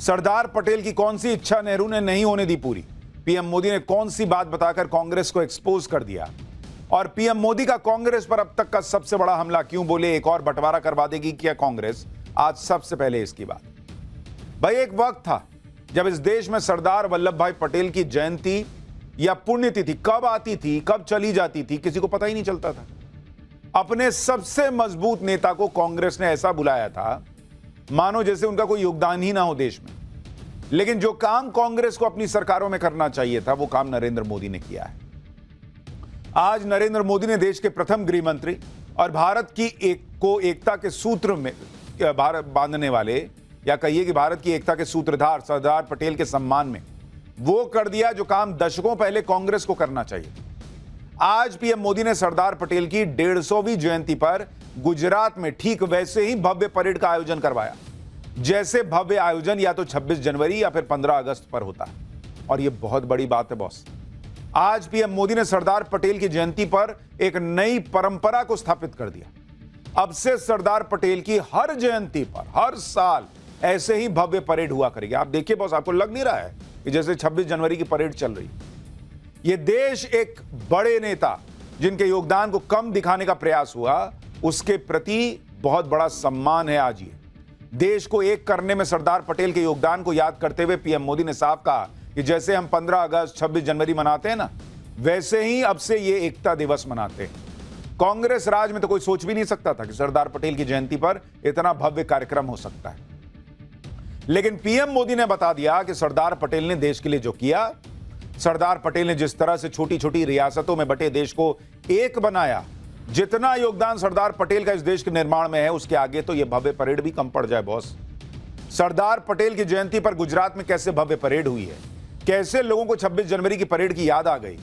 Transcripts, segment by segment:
सरदार पटेल की कौन सी इच्छा नेहरू ने नहीं होने दी पूरी? पीएम मोदी ने कौन सी बात बताकर कांग्रेस को एक्सपोज कर दिया? और पीएम मोदी का कांग्रेस पर अब तक का सबसे बड़ा हमला क्यों? बोले एक और बंटवारा करवा देगी क्या कांग्रेस? आज सबसे पहले इसकी बात। भाई, एक वक्त था जब इस देश में सरदार वल्लभ भाई पटेल की जयंती या पुण्यतिथि कब आती थी, कब चली जाती थी, किसी को पता ही नहीं चलता था। अपने सबसे मजबूत नेता को कांग्रेस ने ऐसा बुलाया था मानो जैसे उनका कोई योगदान ही ना हो देश में। लेकिन जो काम कांग्रेस को अपनी सरकारों में करना चाहिए था, वो काम नरेंद्र मोदी ने किया है। आज नरेंद्र मोदी ने देश के प्रथम गृह मंत्री और भारत की एकता के सूत्र में भारत बांधने वाले, या कहिए कि भारत की एकता के सूत्रधार सरदार पटेल के सम्मान में वो कर दिया जो काम दशकों पहले कांग्रेस को करना चाहिए। आज पीएम मोदी ने सरदार पटेल की 150वीं जयंती पर गुजरात में ठीक वैसे ही भव्य परेड का आयोजन करवाया जैसे भव्य आयोजन या तो 26 जनवरी या फिर 15 अगस्त पर होता है। और यह बहुत बड़ी बात है बॉस। आज पीएम मोदी ने सरदार पटेल की जयंती पर एक नई परंपरा को स्थापित कर दिया। अब से सरदार पटेल की हर जयंती पर हर साल ऐसे ही भव्य परेड हुआ करेगी। आप देखिए बॉस, आपको लग नहीं रहा है कि जैसे 26 जनवरी की परेड चल रही? यह देश एक बड़े नेता जिनके योगदान को कम दिखाने का प्रयास हुआ, उसके प्रति बहुत बड़ा सम्मान है। आज ये देश को एक करने में सरदार पटेल के योगदान को याद करते हुए पीएम मोदी ने साफ कहा कि जैसे हम 15 अगस्त 26 जनवरी मनाते हैं ना, वैसे ही अब से ये एकता दिवस मनाते हैं। कांग्रेस राज में तो कोई सोच भी नहीं सकता था कि सरदार पटेल की जयंती पर इतना भव्य कार्यक्रम हो सकता है। लेकिन पीएम मोदी ने बता दिया कि सरदार पटेल ने देश के लिए जो किया, सरदार पटेल ने जिस तरह से छोटी छोटी रियासतों में बटे देश को एक बनाया, जितना योगदान सरदार पटेल का इस देश के निर्माण में है, उसके आगे तो यह भव्य परेड भी कम पड़ जाए बॉस। सरदार पटेल की जयंती पर गुजरात में कैसे भव्य परेड हुई है, कैसे लोगों को 26 जनवरी की परेड की याद आ गई।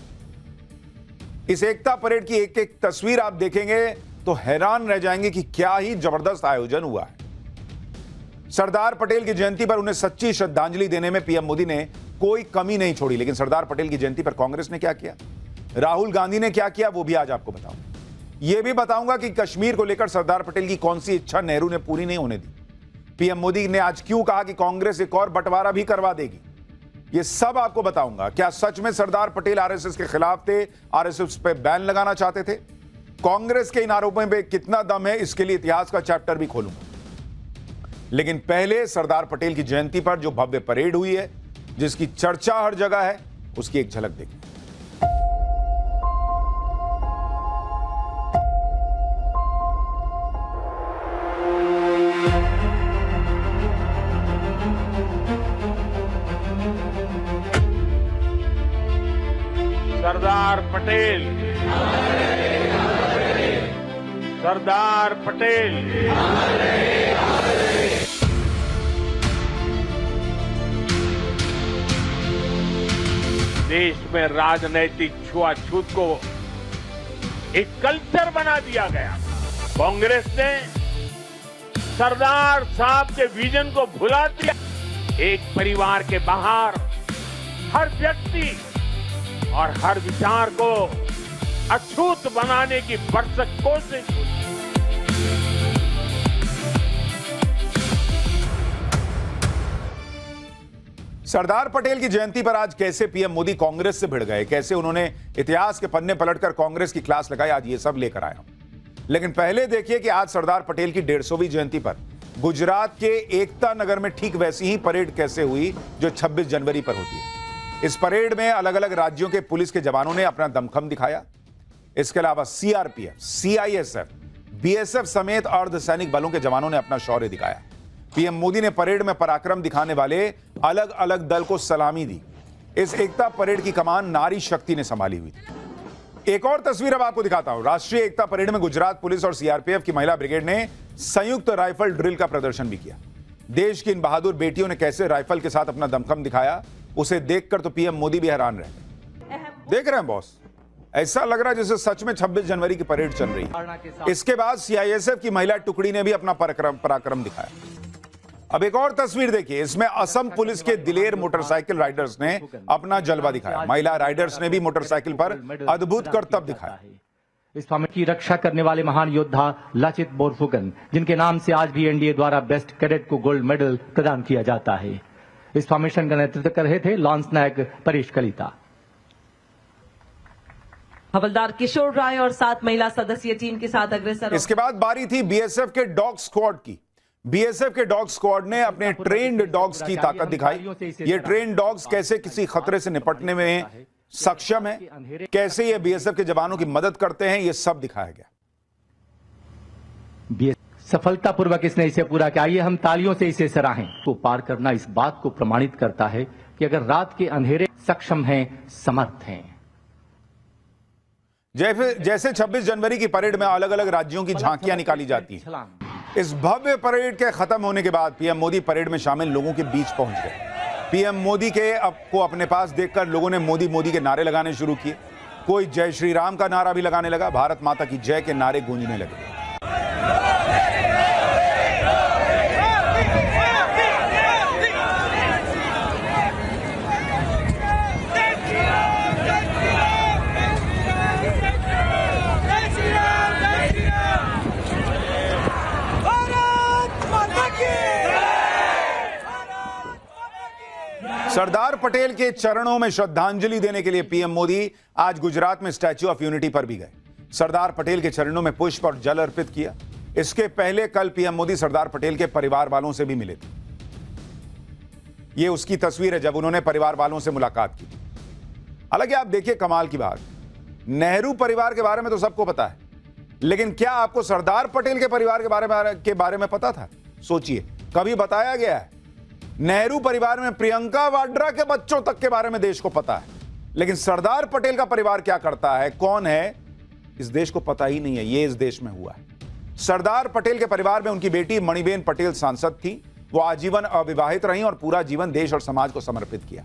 इस एकता परेड की एक एक तस्वीर आप देखेंगे तो हैरान रह जाएंगे कि क्या ही जबरदस्त आयोजन हुआ है। सरदार पटेल की जयंती पर उन्हें सच्ची श्रद्धांजलि देने में पीएम मोदी ने कोई कमी नहीं छोड़ी। लेकिन सरदार पटेल की जयंती पर कांग्रेस ने क्या किया, राहुल गांधी ने क्या किया, वो भी आज आपको बताऊंगा। यह भी बताऊंगा कि कश्मीर को लेकर सरदार पटेल की कौन सी इच्छा नेहरू ने पूरी नहीं होने दी। पीएम मोदी ने आज क्यों कहा कि कांग्रेस एक और बंटवारा भी करवा देगी, यह सब आपको बताऊंगा। क्या सच में सरदार पटेल आरएसएस के खिलाफ थे, आरएसएस पे बैन लगाना चाहते थे? कांग्रेस के इन आरोपों में कितना दम है, इसके लिए इतिहास का चैप्टर भी खोलूंगा। लेकिन पहले सरदार पटेल की जयंती पर जो भव्य परेड हुई है, जिसकी चर्चा हर जगह है, उसकी एक झलक देखिए। सरदार पटेल, सरदार पटेल, देश में राजनैतिक छुआछूत को एक कल्चर बना दिया गया। कांग्रेस ने सरदार साहब के विजन को भुला दिया। एक परिवार के बाहर हर व्यक्ति और हर विचार को अछूत बनाने की भरसक कोशिश हुई। सरदार पटेल की जयंती पर आज कैसे पीएम मोदी कांग्रेस से भिड़ गए, कैसे उन्होंने इतिहास के पन्ने पलटकर कांग्रेस की क्लास लगाई, आज ये सब लेकर आया हूं। लेकिन पहले देखिए कि आज सरदार पटेल की 150वीं जयंती पर गुजरात के एकता नगर में ठीक वैसी ही परेड कैसे हुई जो 26 जनवरी पर होती है। इस परेड में अलग अलग राज्यों के पुलिस के जवानों ने अपना दमखम दिखाया। इसके अलावा सीआरपीएफ, सीआईएसएफ, बीएसएफ समेत अर्धसैनिक बलों के जवानों ने अपना शौर्य दिखाया। पीएम मोदी ने परेड में पराक्रम दिखाने वाले अलग अलग दल को सलामी दी। इस एकता परेड की कमान नारी शक्ति ने संभाली हुई थी। एक और तस्वीर अब आपको दिखाता हूं। राष्ट्रीय एकता परेड में गुजरात पुलिस और सीआरपीएफ की महिला ब्रिगेड ने संयुक्त राइफल ड्रिल का प्रदर्शन भी किया। देश की इन बहादुर बेटियों ने कैसे राइफल के साथ अपना दमखम दिखाया, उसे देखकर तो पीएम मोदी भी हैरान रह गए। देख रहे हैं बॉस, ऐसा लग रहा है जैसे सच में 26 जनवरी की परेड चल रही है। इसके बाद सीआईएसएफ की महिला टुकड़ी ने भी अपना पराक्रम दिखाया। अब एक और तस्वीर देखिए, इसमें असम पुलिस के दिलेर मोटरसाइकिल राइडर्स ने अपना जलवा दिखाया। महिला राइडर्स ने भी मोटरसाइकिल पर अद्भुत करतब दिखाया। इस फार्मेट की रक्षा करने वाले महान योद्धा लाचित बोरफुकन, जिनके नाम से आज भी एनडीए द्वारा बेस्ट कैडेट को गोल्ड मेडल प्रदान किया जाता है। इस फॉर्मेशन का नेतृत्व कर रहे थे लॉन्स नायक परेश कलिता। हवलदार किशोर राय और 7 महिला सदस्यीय टीम के साथ अग्रसर। इसके बाद बारी थी बीएसएफ के डॉग स्क्वाड की। बीएसएफ के डॉग स्क्वाड ने अपने ट्रेन्ड डॉग्स की ताकत दिखाई। ये ट्रेन्ड डॉग्स कैसे किसी खतरे से निपटने में सक्षम है, कैसे ये बीएसएफ के जवानों की मदद करते हैं, ये सब दिखाया गया। सफलतापूर्वक इसने इसे पूरा किया। आइए हम तालियों से इसे सराहें। को पार करना इस बात को प्रमाणित करता है कि अगर रात के अंधेरे सक्षम हैं, समर्थ हैं। जैसे 26 जनवरी की परेड में अलग अलग राज्यों की झांकियां निकाली जाती हैं, इस भव्य परेड के खत्म होने के बाद पीएम मोदी परेड में शामिल लोगों के बीच पहुंच गए। पीएम मोदी को अपने पास देखकर लोगों ने मोदी मोदी के नारे लगाने शुरू किए। कोई जय श्री राम का नारा भी लगाने लगा। भारत माता की जय के नारे गूंजने लगे। सरदार पटेल के चरणों में श्रद्धांजलि देने के लिए पीएम मोदी आज गुजरात में स्टैच्यू ऑफ यूनिटी पर भी गए। सरदार पटेल के चरणों में पुष्प और जल अर्पित किया। इसके पहले कल पीएम मोदी सरदार पटेल के परिवार वालों से भी मिले थे। यह उसकी तस्वीर है जब उन्होंने परिवार वालों से मुलाकात की। हालांकि आप देखिए, कमाल की बात, नेहरू परिवार के बारे में तो सबको पता है, लेकिन क्या आपको सरदार पटेल के परिवार के बारे में पता था? सोचिए, कभी बताया गया है? नेहरू परिवार में प्रियंका वाड्रा के बच्चों तक के बारे में देश को पता है, लेकिन सरदार पटेल का परिवार क्या करता है, कौन है, इस देश को पता ही नहीं है। यह इस देश में हुआ है। सरदार पटेल के परिवार में उनकी बेटी मणिबेन पटेल सांसद थी। वो आजीवन अविवाहित रहीं और पूरा जीवन देश और समाज को समर्पित किया।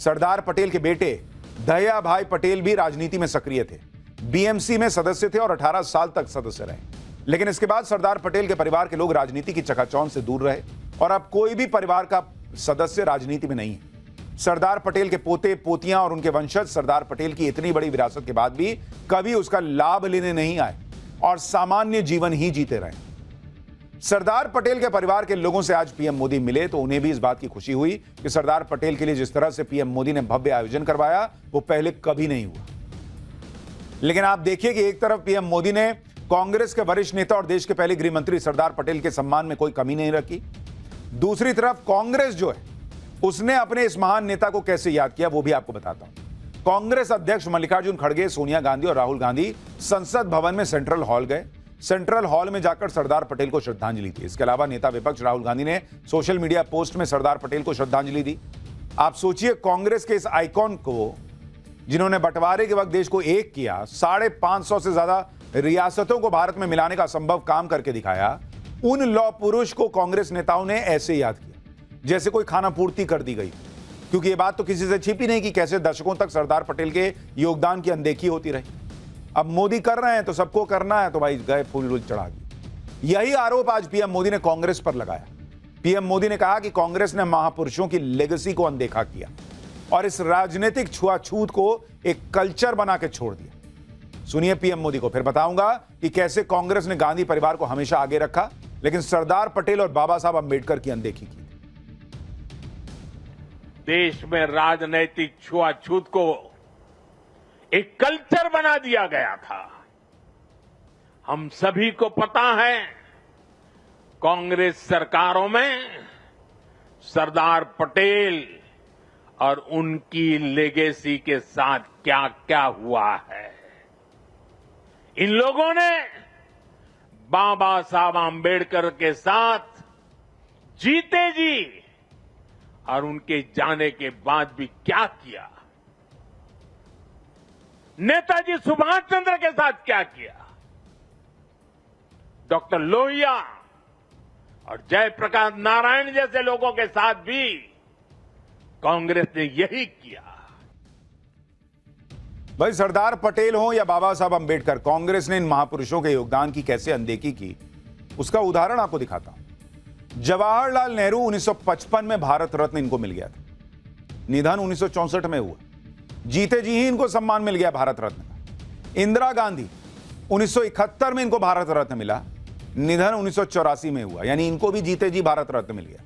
सरदार पटेल के बेटे दया भाई पटेल भी राजनीति में सक्रिय थे। बीएमसी में सदस्य थे और 18 साल तक सदस्य रहे। लेकिन इसके बाद सरदार पटेल के परिवार के लोग राजनीति की चकाचौंध से दूर रहे और अब कोई भी परिवार का सदस्य राजनीति में नहीं है। सरदार पटेल के पोते पोतियां और उनके वंशज सरदार पटेल की इतनी बड़ी विरासत के बाद भी कभी उसका लाभ लेने नहीं आए और सामान्य जीवन ही जीते रहे। सरदार पटेल के परिवार के लोगों से आज पीएम मोदी मिले तो उन्हें भी इस बात की खुशी हुई कि सरदार पटेल के लिए जिस तरह से पीएम मोदी ने भव्य आयोजन करवाया वो पहले कभी नहीं हुआ। लेकिन आप देखिए कि एक तरफ पीएम मोदी ने कांग्रेस के वरिष्ठ नेता और देश के पहले गृह मंत्री सरदार पटेल के सम्मान में कोई कमी नहीं रखी। दूसरी तरफ कांग्रेस जो है उसने अपने इस महान नेता को कैसे याद किया वो भी आपको बताता हूं। कांग्रेस अध्यक्ष मल्लिकार्जुन खड़गे, सोनिया गांधी और राहुल गांधी संसद भवन में सेंट्रल हॉल गए। सेंट्रल हॉल में जाकर सरदार पटेल को श्रद्धांजलि दी। इसके अलावा नेता विपक्ष राहुल गांधी ने सोशल मीडिया पोस्ट में सरदार पटेल को श्रद्धांजलि दी। आप सोचिए, कांग्रेस के इस आइकॉन को, जिन्होंने बंटवारे के वक्त देश को एक किया, 550 से ज्यादा रियासतों को भारत में मिलाने का असंभव काम करके दिखाया, उन लौह पुरुष को कांग्रेस नेताओं ने ऐसे याद किया जैसे कोई खाना पूर्ति कर दी गई। क्योंकि ये बात तो किसी से छिपी नहीं कि कैसे दशकों तक सरदार पटेल के योगदान की अनदेखी होती रही। अब मोदी कर रहे हैं तो सबको करना है, तो भाई गए फूल चढ़ा दिए। यही आरोप आज पीएम मोदी ने कांग्रेस पर लगाया। पीएम मोदी ने कहा कि कांग्रेस ने महापुरुषों की लेगेसी को अनदेखा किया और इस राजनीतिक छुआछूत को एक कल्चर बना के छोड़ दिया। सुनिए पीएम मोदी को, फिर बताऊंगा कि कैसे कांग्रेस ने गांधी परिवार को हमेशा आगे रखा लेकिन सरदार पटेल और बाबा साहब अंबेडकर की अनदेखी की। देश में राजनीतिक छुआछूत को एक कल्चर बना दिया गया था। हम सभी को पता है, कांग्रेस सरकारों में सरदार पटेल और उनकी लेगेसी के साथ क्या क्या हुआ है। इन लोगों ने बाबा साहब आंबेडकर के साथ जीते जी और उनके जाने के बाद भी क्या किया, नेताजी सुभाष चंद्र के साथ क्या किया, डॉक्टर लोहिया और जयप्रकाश नारायण जैसे लोगों के साथ भी कांग्रेस ने यही किया। भाई सरदार पटेल हो या बाबा साहब अंबेडकर, कांग्रेस ने इन महापुरुषों के योगदान की कैसे अनदेखी की उसका उदाहरण आपको दिखाता हूं। जवाहरलाल नेहरू 1955 में भारत रत्न इनको मिल गया था। निधन 1964 में हुआ। जीते जी ही इनको सम्मान मिल गया भारत रत्न का। इंदिरा गांधी 1971 में इनको भारत रत्न मिला। निधन 1984 में हुआ, यानी इनको भी जीते जी भारत रत्न मिल गया।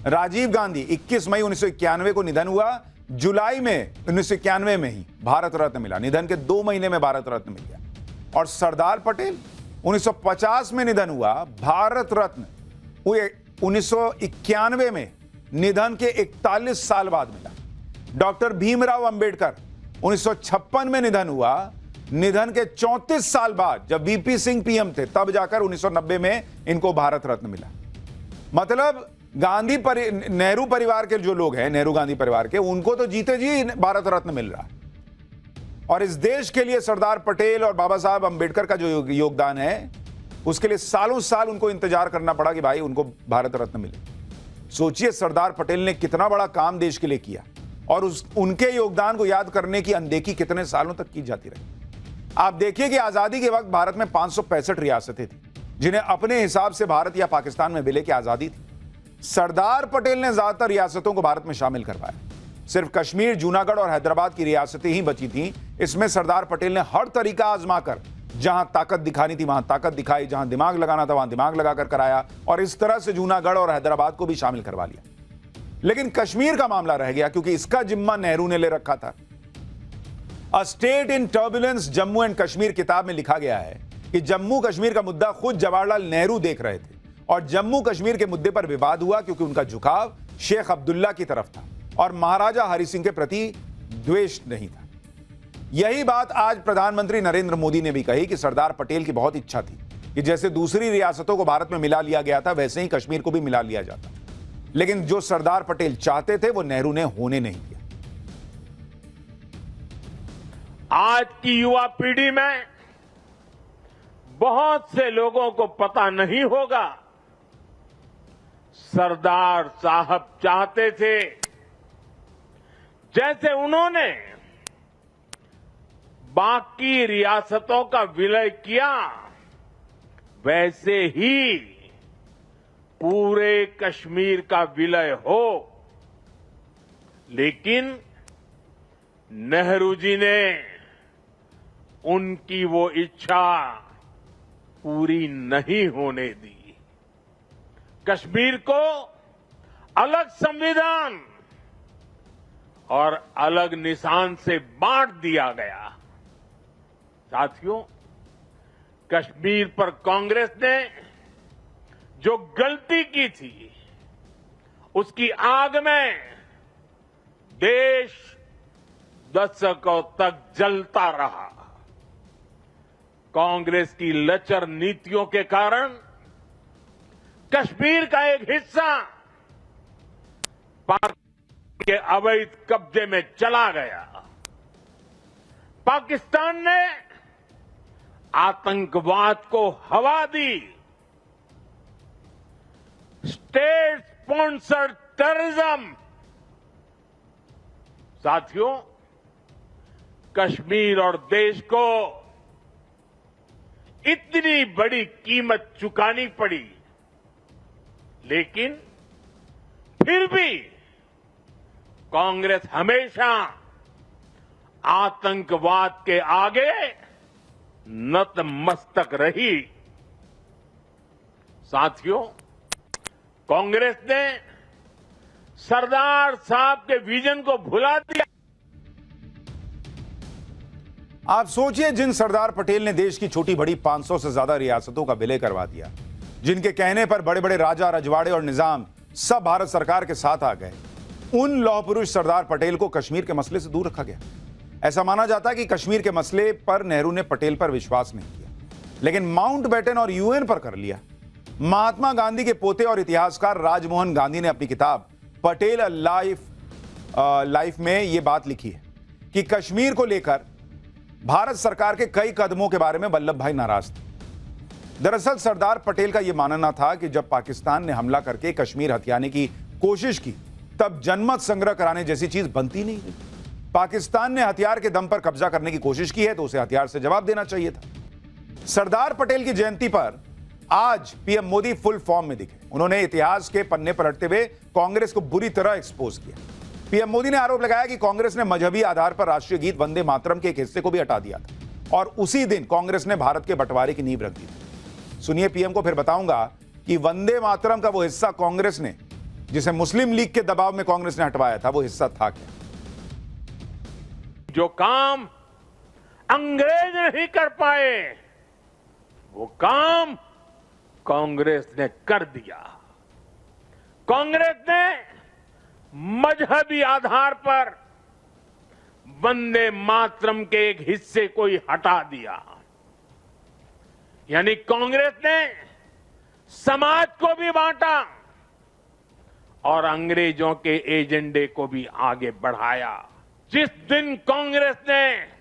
राजीव गांधी 21 मई 1991 को निधन हुआ। जुलाई में 1991 में ही भारत रत्न मिला। निधन के 2 महीने में भारत रत्न मिल गया। और सरदार पटेल 1950 में निधन हुआ, भारत रत्न 1991 में निधन के 41 साल बाद मिला। डॉक्टर भीमराव अंबेडकर 1956 में निधन हुआ, निधन के 34 साल बाद जब वीपी सिंह पीएम थे तब जाकर 1990 में इनको भारत रत्न मिला। मतलब नेहरू परिवार के जो लोग हैं, नेहरू गांधी परिवार के, उनको तो जीते जी भारत रत्न मिल रहा है। और इस देश के लिए सरदार पटेल और बाबा साहब अंबेडकर का जो योगदान है, उसके लिए सालों साल उनको इंतजार करना पड़ा कि भाई उनको भारत रत्न मिले। सोचिए सरदार पटेल ने कितना बड़ा काम देश के लिए किया और उनके योगदान को याद करने की अनदेखी कितने सालों तक की जाती रही। आप देखिए कि आजादी के वक्त भारत में 565 रियासतें थी जिन्हें अपने हिसाब से भारत या पाकिस्तान में विलय की आजादी थी। सरदार पटेल ने ज्यादातर रियासतों को भारत में शामिल करवाया। सिर्फ कश्मीर, जूनागढ़ और हैदराबाद की रियासतें ही बची थीं। इसमें सरदार पटेल ने हर तरीका आजमाकर जहां ताकत दिखानी थी वहां ताकत दिखाई, जहां दिमाग लगाना था वहां दिमाग लगाकर कराया और इस तरह से जूनागढ़ और हैदराबाद को भी शामिल करवा लिया। लेकिन कश्मीर का मामला रह गया क्योंकि इसका जिम्मा नेहरू ने ले रखा था। A state in turbulence Jammu and Kashmir किताब में लिखा गया है कि जम्मू कश्मीर का मुद्दा खुद जवाहरलाल नेहरू देख रहे थे और जम्मू कश्मीर के मुद्दे पर विवाद हुआ क्योंकि उनका झुकाव शेख अब्दुल्ला की तरफ था और महाराजा हरि सिंह के प्रति द्वेष नहीं था। यही बात आज प्रधानमंत्री नरेंद्र मोदी ने भी कही कि सरदार पटेल की बहुत इच्छा थी कि जैसे दूसरी रियासतों को भारत में मिला लिया गया था वैसे ही कश्मीर को भी मिला लिया जाता, लेकिन जो सरदार पटेल चाहते थे वो नेहरू ने होने नहीं दिया। आज की युवा पीढ़ी में बहुत से लोगों को पता नहीं होगा, सरदार साहब चाहते थे जैसे उन्होंने बाकी रियासतों का विलय किया वैसे ही पूरे कश्मीर का विलय हो। लेकिन नेहरू जी ने उनकी वो इच्छा पूरी नहीं होने दी। कश्मीर को अलग संविधान और अलग निशान से बांट दिया गया। साथियों, कश्मीर पर कांग्रेस ने जो गलती की थी उसकी आग में देश दशकों तक जलता रहा। कांग्रेस की लचर नीतियों के कारण कश्मीर का एक हिस्सा पाकिस्तान के अवैध कब्जे में चला गया। पाकिस्तान ने आतंकवाद को हवा दी। State sponsored terrorism. साथियों, कश्मीर और देश को इतनी बड़ी कीमत चुकानी पड़ी, लेकिन फिर भी कांग्रेस हमेशा आतंकवाद के आगे नतमस्तक रही। साथियों, कांग्रेस ने सरदार साहब के विजन को भुला दिया। आप सोचिए, जिन सरदार पटेल ने देश की छोटी बड़ी 500 से ज्यादा रियासतों का विलय करवा दिया, जिनके कहने पर बड़े बड़े राजा, रजवाड़े और निजाम सब भारत सरकार के साथ आ गए, उन लौह पुरुष सरदार पटेल को कश्मीर के मसले से दूर रखा गया। ऐसा माना जाता है कि कश्मीर के मसले पर नेहरू ने पटेल पर विश्वास नहीं किया, लेकिन माउंटबेटन और यूएन पर कर लिया। महात्मा गांधी के पोते और इतिहासकार राजमोहन गांधी ने अपनी किताब पटेल लाइफ में यह बात लिखी है कि कश्मीर को लेकर भारत सरकार के कई कदमों के बारे में वल्लभ भाई नाराज थे। दरअसल सरदार पटेल का यह मानना था कि जब पाकिस्तान ने हमला करके कश्मीर हथियाने की कोशिश की तब जनमत संग्रह कराने जैसी चीज बनती नहीं थी। पाकिस्तान ने हथियार के दम पर कब्जा करने की कोशिश की है तो उसे हथियार से जवाब देना चाहिए था। सरदार पटेल की जयंती पर आज पीएम मोदी फुल फॉर्म में दिखे। उन्होंने इतिहास के पन्ने पलटते हुए कांग्रेस को बुरी तरह एक्सपोज किया। पीएम मोदी ने आरोप लगाया कि कांग्रेस ने मजहबी आधार पर राष्ट्रीय गीत वंदे मातरम के एक हिस्से को भी हटा दिया था और उसी दिन कांग्रेस ने भारत के बंटवारे की नींव रख दी थी। सुनिए, पीएम को फिर बताऊंगा कि वंदे मातरम का वो हिस्सा कांग्रेस ने जिसे मुस्लिम लीग के दबाव में कांग्रेस ने हटवाया था, वो हिस्सा था क्या? जो काम अंग्रेज नहीं कर पाए वो काम कांग्रेस ने कर दिया। कांग्रेस ने मजहबी आधार पर वंदे मातरम के एक हिस्से को ही हटा दिया। यानी कांग्रेस ने समाज को भी बांटा और अंग्रेजों के एजेंडे को भी आगे बढ़ाया। जिस दिन कांग्रेस ने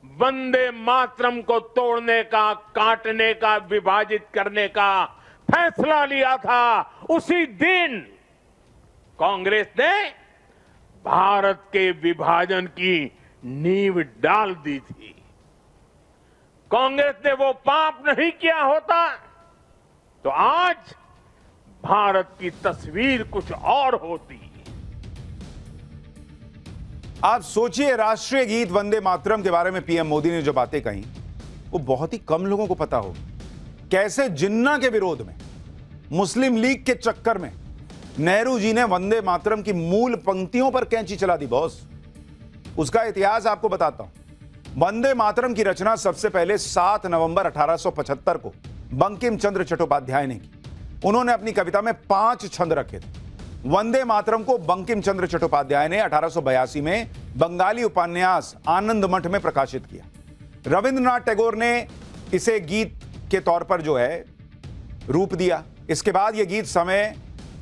वंदे मातरम को तोड़ने का, काटने का, विभाजित करने का फैसला लिया था, उसी दिन कांग्रेस ने भारत के विभाजन की नींव डाल दी थी। कांग्रेस ने वो पाप नहीं किया होता तो आज भारत की तस्वीर कुछ और होती। आप सोचिए, राष्ट्रीय गीत वंदे मातरम के बारे में पीएम मोदी ने जो बातें कही वो बहुत ही कम लोगों को पता होगी। कैसे जिन्ना के विरोध में, मुस्लिम लीग के चक्कर में नेहरू जी ने वंदे मातरम की मूल पंक्तियों पर कैंची चला दी। बॉस, उसका इतिहास आपको बताता हूं। वंदे मातरम की रचना सबसे पहले 7 नवंबर 1875 को बंकिम चंद्र चट्टोपाध्याय ने की। उन्होंने अपनी कविता में 5 छंद रखे थे। वंदे मातरम को बंकिम चंद्र चट्टोपाध्याय ने 1882 में बंगाली उपन्यास आनंद मठ में प्रकाशित किया। रविंद्रनाथ टैगोर ने इसे गीत के तौर पर जो है रूप दिया। इसके बाद यह गीत समय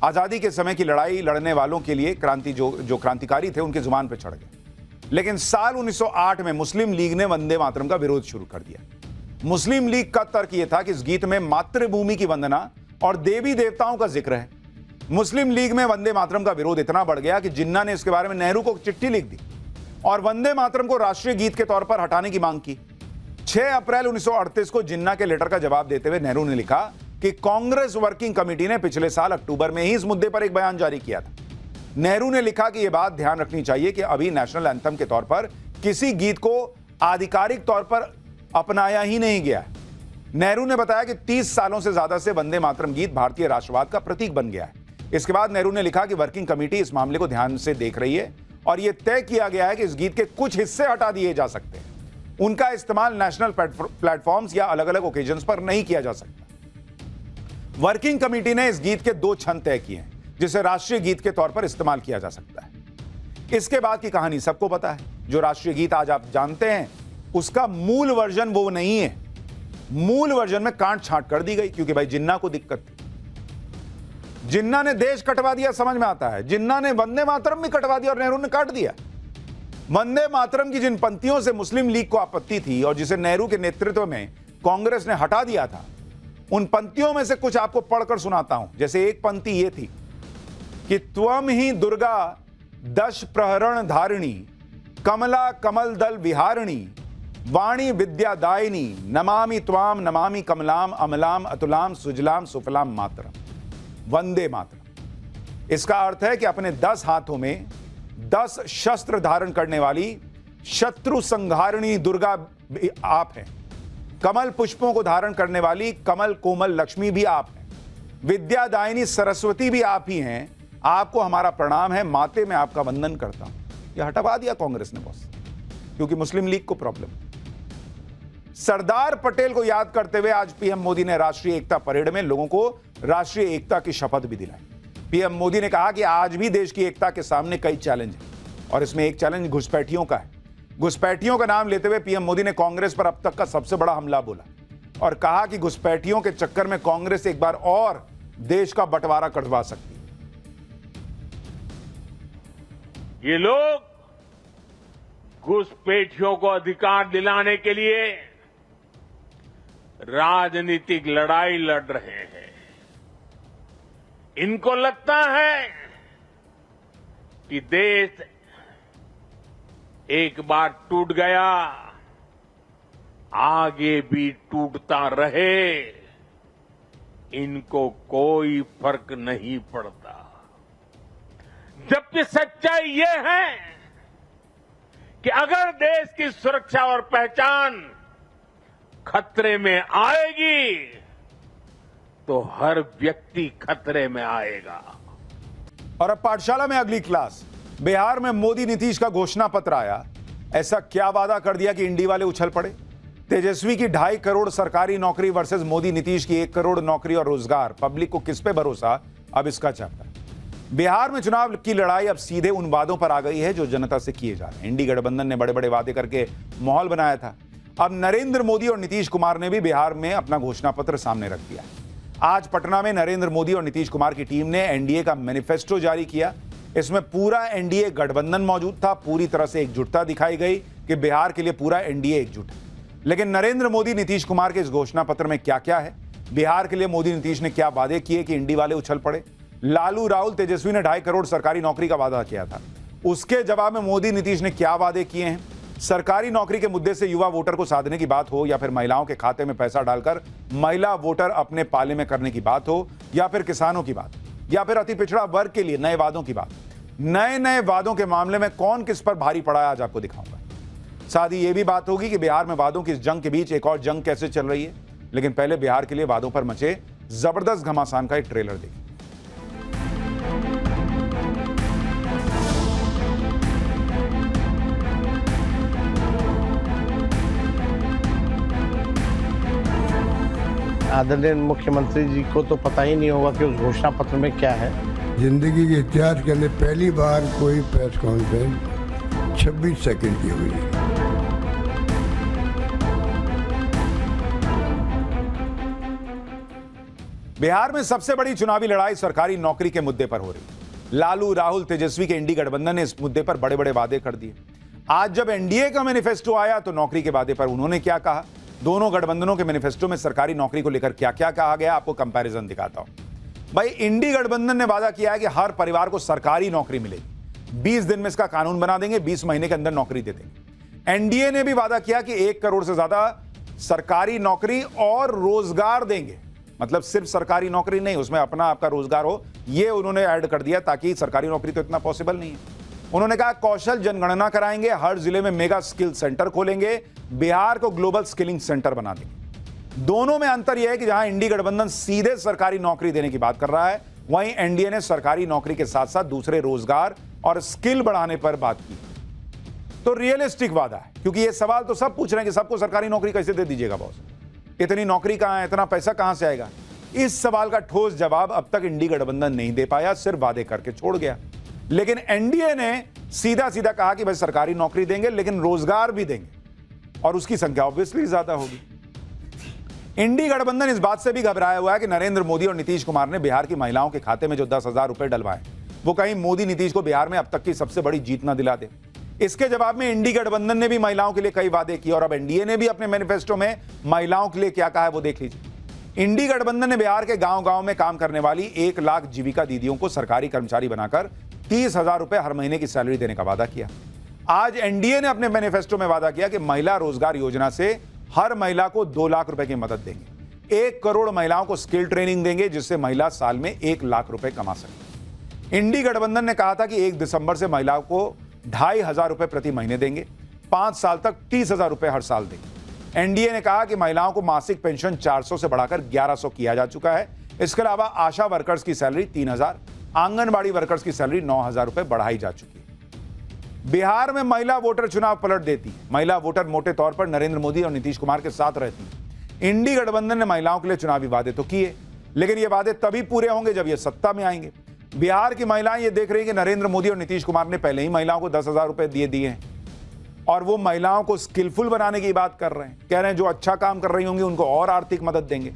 आजादी के समय की लड़ाई लड़ने वालों के लिए जो क्रांतिकारी थे उनकी जुबान पर चढ़ गए। लेकिन साल 1908 में मुस्लिम लीग ने वंदे मातरम का विरोध शुरू कर दिया। मुस्लिम लीग का तर्क यह था कि इस गीत में मातृभूमि की वंदना और देवी देवताओं का जिक्र है। मुस्लिम लीग में वंदे मातरम का विरोध इतना बढ़ गया कि जिन्ना ने इसके बारे में नेहरू को चिट्ठी लिख दी और वंदे मातरम को राष्ट्रीय गीत के तौर पर हटाने की मांग की। 6 अप्रैल 1938 को जिन्ना के लेटर का जवाब देते हुए नेहरू ने लिखा कि कांग्रेस वर्किंग कमेटी ने पिछले साल अक्टूबर में ही इस मुद्दे पर एक बयान जारी किया था। नेहरू ने लिखा कि यह बात ध्यान रखनी चाहिए कि अभी नेशनल एंथम के तौर पर किसी गीत को आधिकारिक तौर पर अपनाया ही नहीं गया। नेहरू ने बताया कि 30 सालों से ज्यादा से वंदे मातरम गीत भारतीय राष्ट्रवाद का प्रतीक बन गया है। इसके बाद नेहरू ने लिखा कि वर्किंग कमेटी इस मामले को ध्यान से देख रही है और यह तय किया गया है कि इस गीत के कुछ हिस्से हटा दिए जा सकते हैं। उनका इस्तेमाल नेशनल प्लेटफॉर्म्स या अलग अलग ओकेजन्स पर नहीं किया जा सकता। वर्किंग कमेटी ने इस गीत के 2 छंद तय किए हैं जिसे राष्ट्रीय गीत के तौर पर इस्तेमाल किया जा सकता है। इसके बाद की कहानी सबको पता है। जो राष्ट्रीय गीत आज आप जानते हैं उसका मूल वर्जन वो नहीं है। मूल वर्जन में काट छांट कर दी गई क्योंकि भाई जिन्ना को दिक्कत थी। जिन्ना ने देश कटवा दिया, समझ में आता है। जिन्ना ने वंदे मातरम भी कटवा दिया और नेहरू ने काट दिया। वंदे मातरम की जिन पंक्तियों से मुस्लिम लीग को आपत्ति थी और जिसे नेहरू के नेतृत्व में कांग्रेस ने हटा दिया था, उन पंक्तियों में से कुछ आपको पढ़कर सुनाता हूं। जैसे एक पंक्ति यह थी कि त्वम ही दुर्गा दश प्रहरण धारिणी, कमला कमल दल विहारिणी, वाणी विद्यादायिनी, नमामि त्वाम नमामि कमलाम अमलाम अतुलाम सुजलाम सुफलाम मातरम। वंदे मातरम, इसका अर्थ है कि अपने 10 हाथों में 10 शस्त्र धारण करने वाली शत्रु संहारिणी दुर्गा आप हैं। कमल पुष्पों को धारण करने वाली कमल कोमल लक्ष्मी भी आप हैं। विद्यादायिनी सरस्वती भी आप ही हैं। आपको हमारा प्रणाम है, माते में आपका वंदन करता हूं। यह हटवा दिया कांग्रेस ने बॉस, क्योंकि मुस्लिम लीग को प्रॉब्लम। सरदार पटेल को याद करते हुए आज पीएम मोदी ने राष्ट्रीय एकता परेड में लोगों को राष्ट्रीय एकता की शपथ भी दिलाई। पीएम मोदी ने कहा कि आज भी देश की एकता के सामने कई चैलेंज हैं और इसमें एक चैलेंज घुसपैठियों का है। घुसपैठियों का नाम लेते हुए पीएम मोदी ने कांग्रेस पर अब तक का सबसे बड़ा हमला बोला और कहा कि घुसपैठियों के चक्कर में कांग्रेस एक बार और देश का बंटवारा करवा सकती है। ये लोग घुसपैठियों को अधिकार दिलाने के लिए राजनीतिक लड़ाई लड़ रहे हैं। इनको लगता है कि देश एक बार टूट गया, आगे भी टूटता रहे, इनको कोई फर्क नहीं पड़ता। जबकि सच्चाई यह है कि अगर देश की सुरक्षा और पहचान खतरे में आएगी तो हर व्यक्ति खतरे में आएगा। और अब पाठशाला में अगली क्लास। बिहार में मोदी नीतीश का घोषणा पत्र आया। ऐसा क्या वादा कर दिया कि इंडी वाले उछल पड़े। तेजस्वी की 2.5 करोड़ सरकारी नौकरी वर्सेस मोदी नीतीश की 1 करोड़ नौकरी और रोजगार। पब्लिक को किस पे भरोसा, अब इसका चैप्टर। बिहार में चुनाव की लड़ाई अब सीधे उन वादों पर आ गई है जो जनता से किए जा रहे हैं। इंडी गठबंधन ने बड़े बड़े वादे करके माहौल बनाया था। अब नरेंद्र मोदी और नीतीश कुमार ने भी बिहार में अपना घोषणा पत्र सामने रख दिया। आज पटना में नरेंद्र मोदी और नीतीश कुमार की टीम ने एनडीए का मैनिफेस्टो जारी किया। इसमें पूरा एनडीए गठबंधन मौजूद था। पूरी तरह से एकजुटता दिखाई गई कि बिहार के लिए पूरा एनडीए एकजुट है। लेकिन नरेंद्र मोदी नीतीश कुमार के इस घोषणा पत्र में क्या क्या है, बिहार के लिए मोदी नीतीश ने क्या वादे किए कि इंडी वाले उछल पड़े। लालू राहुल तेजस्वी ने 2.5 करोड़ सरकारी नौकरी का वादा किया था, उसके जवाब में मोदी नीतीश ने क्या वादे किए हैं। सरकारी नौकरी के मुद्दे से युवा वोटर को साधने की बात हो, या फिर महिलाओं के खाते में पैसा डालकर महिला वोटर अपने पाले में करने की बात हो, या फिर किसानों की बात, या फिर अति पिछड़ा वर्ग के लिए नए वादों की बात। नए वादों के मामले में कौन किस पर भारी पड़ा है, आज आपको दिखाऊंगा। साथ ही यह भी बात होगी कि बिहार में वादों की इस जंग के बीच एक और जंग कैसे चल रही है। लेकिन पहले बिहार के लिए वादों पर मचे जबरदस्त घमासान का एक ट्रेलर देखिए। आदरणीय मुख्यमंत्री जी को तो पता ही नहीं होगा कि उस घोषणा पत्र में क्या है। जिंदगी के इतिहास के अंदर पहली बार कोई प्रेस कॉन्फ्रेंस 26 सेकंड की हुई है। बिहार में सबसे बड़ी चुनावी लड़ाई सरकारी नौकरी के मुद्दे पर हो रही है। लालू राहुल तेजस्वी के इंडी गठबंधन ने इस मुद्दे पर बड़े बड़े वादे कर दिए। आज जब एनडीए का मैनिफेस्टो आया तो नौकरी के वादे पर उन्होंने क्या कहा, दोनों गठबंधनों के मैनिफेस्टो में सरकारी नौकरी को लेकर क्या क्या कहा गया, आपको कंपैरिजन दिखाता हूं। भाई, इंडी गठबंधन ने वादा किया है कि हर परिवार को सरकारी नौकरी मिलेगी। 20 दिन में इसका कानून बना देंगे, 20 महीने के अंदर नौकरी दे देंगे। एनडीए ने भी वादा किया कि 1 करोड़ से ज्यादा सरकारी नौकरी और रोजगार देंगे। मतलब सिर्फ सरकारी नौकरी नहीं, उसमें अपना आपका रोजगार हो, यह उन्होंने ऐड कर दिया, ताकि सरकारी नौकरी तो इतना पॉसिबल नहीं है। उन्होंने कहा कौशल जनगणना कराएंगे, हर जिले में मेगा स्किल सेंटर खोलेंगे, बिहार को ग्लोबल स्किलिंग सेंटर बना देंगे। दोनों में अंतर यह है कि जहां इंडी गठबंधन सीधे सरकारी नौकरी देने की बात कर रहा है, वहीं एनडीए ने सरकारी नौकरी के साथ साथ दूसरे रोजगार और स्किल बढ़ाने पर बात की। तो रियलिस्टिक वादा है, क्योंकि यह सवाल तो सब पूछ रहे हैं कि सबको सरकारी नौकरी कैसे दे दीजिएगा बॉस, इतनी नौकरी कहां है, इतना पैसा कहां से आएगा। इस सवाल का ठोस जवाब अब तक इंडी गठबंधन नहीं दे पाया, सिर्फ वादे करके छोड़ गया। लेकिन एनडीए ने सीधा सीधा कहा कि भाई सरकारी नौकरी देंगे, लेकिन रोजगार भी देंगे, और उसकी संख्या ऑब्वियसली ज्यादा होगी। इंडी गठबंधन इस बात से भी घबराया हुआ है कि नरेंद्र मोदी और नीतीश कुमार ने बिहार की महिलाओं के खाते में जो 10,000 रुपए डलवाए, वो कहीं मोदी नीतीश को बिहार में अब तक की सबसे बड़ी जीत ना दिला दे। इसके जवाब में इंडी गठबंधन ने भी महिलाओं के लिए कई वादे किए, और अब एनडीए ने भी अपने मैनिफेस्टो में महिलाओं के लिए क्या कहा है वो देख लीजिए। इंडी गठबंधन ने बिहार के गांव-गांव में काम करने वाली 1 लाख जीविका दीदियों को सरकारी कर्मचारी बनाकर 30,000 रुपए हर महीने की सैलरी देने का वादा किया। आज एनडीए ने अपने मैनिफेस्टो में वादा किया कि महिला रोजगार योजना से हर महिला को 2 लाख रुपए की मदद देंगे। 1 करोड़ महिलाओं को स्किल ट्रेनिंग देंगे, जिससे महिला साल में 1 लाख रुपए कमा सके। इंडी गठबंधन ने कहा था कि 1 दिसंबर से महिलाओं को 2,500 रुपए प्रति महीने देंगे, 5 साल तक 30,000 रुपए हर साल देंगे। एनडीए ने कहा कि महिलाओं को मासिक पेंशन 400 से बढ़ाकर 1100 किया जा चुका है। इसके अलावा आशा वर्कर्स की सैलरी 3,000, आंगनबाड़ी वर्कर्स की सैलरी 9,000 रुपए बढ़ाई जा चुकी है। बिहार में महिला वोटर चुनाव पलट देती। महिला वोटर मोटे तौर पर नरेंद्र मोदी और नीतीश कुमार के साथ रहती। इंडी गठबंधन ने महिलाओं के लिए चुनावी वादे तो किए, लेकिन ये वादे तभी पूरे होंगे जब ये सत्ता में आएंगे। बिहार की महिलाएं ये देख रही है कि नरेंद्र मोदी और नीतीश कुमार ने पहले ही महिलाओं को 10,000 रुपए दिए हैं, और वो महिलाओं को स्किलफुल बनाने की बात कर रहे हैं। कह रहे हैं जो अच्छा काम कर रही होंगी उनको और आर्थिक मदद देंगे।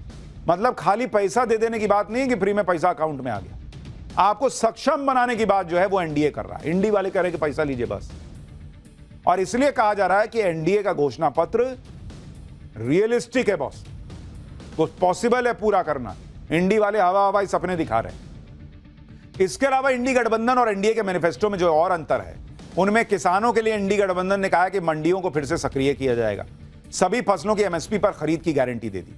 मतलब खाली पैसा दे देने की बात नहीं है कि फ्री में पैसा अकाउंट में आ गया, आपको सक्षम बनाने की बात जो है वो एनडीए कर रहा है। इंडी वाले कह रहे हैं कि पैसा लीजिए बस। और इसलिए कहा जा रहा है कि एनडीए का घोषणा पत्र रियलिस्टिक है बॉस, तो पॉसिबल है पूरा करना। इंडी वाले हवा हवाई सपने दिखा रहे हैं। इसके अलावा इंडी गठबंधन और एनडीए के मैनिफेस्टो में जो और अंतर है, उनमें किसानों के लिए इंडी गठबंधन ने कहा कि मंडियों को फिर से सक्रिय किया जाएगा, सभी फसलों की एमएसपी पर खरीद की गारंटी दे दी।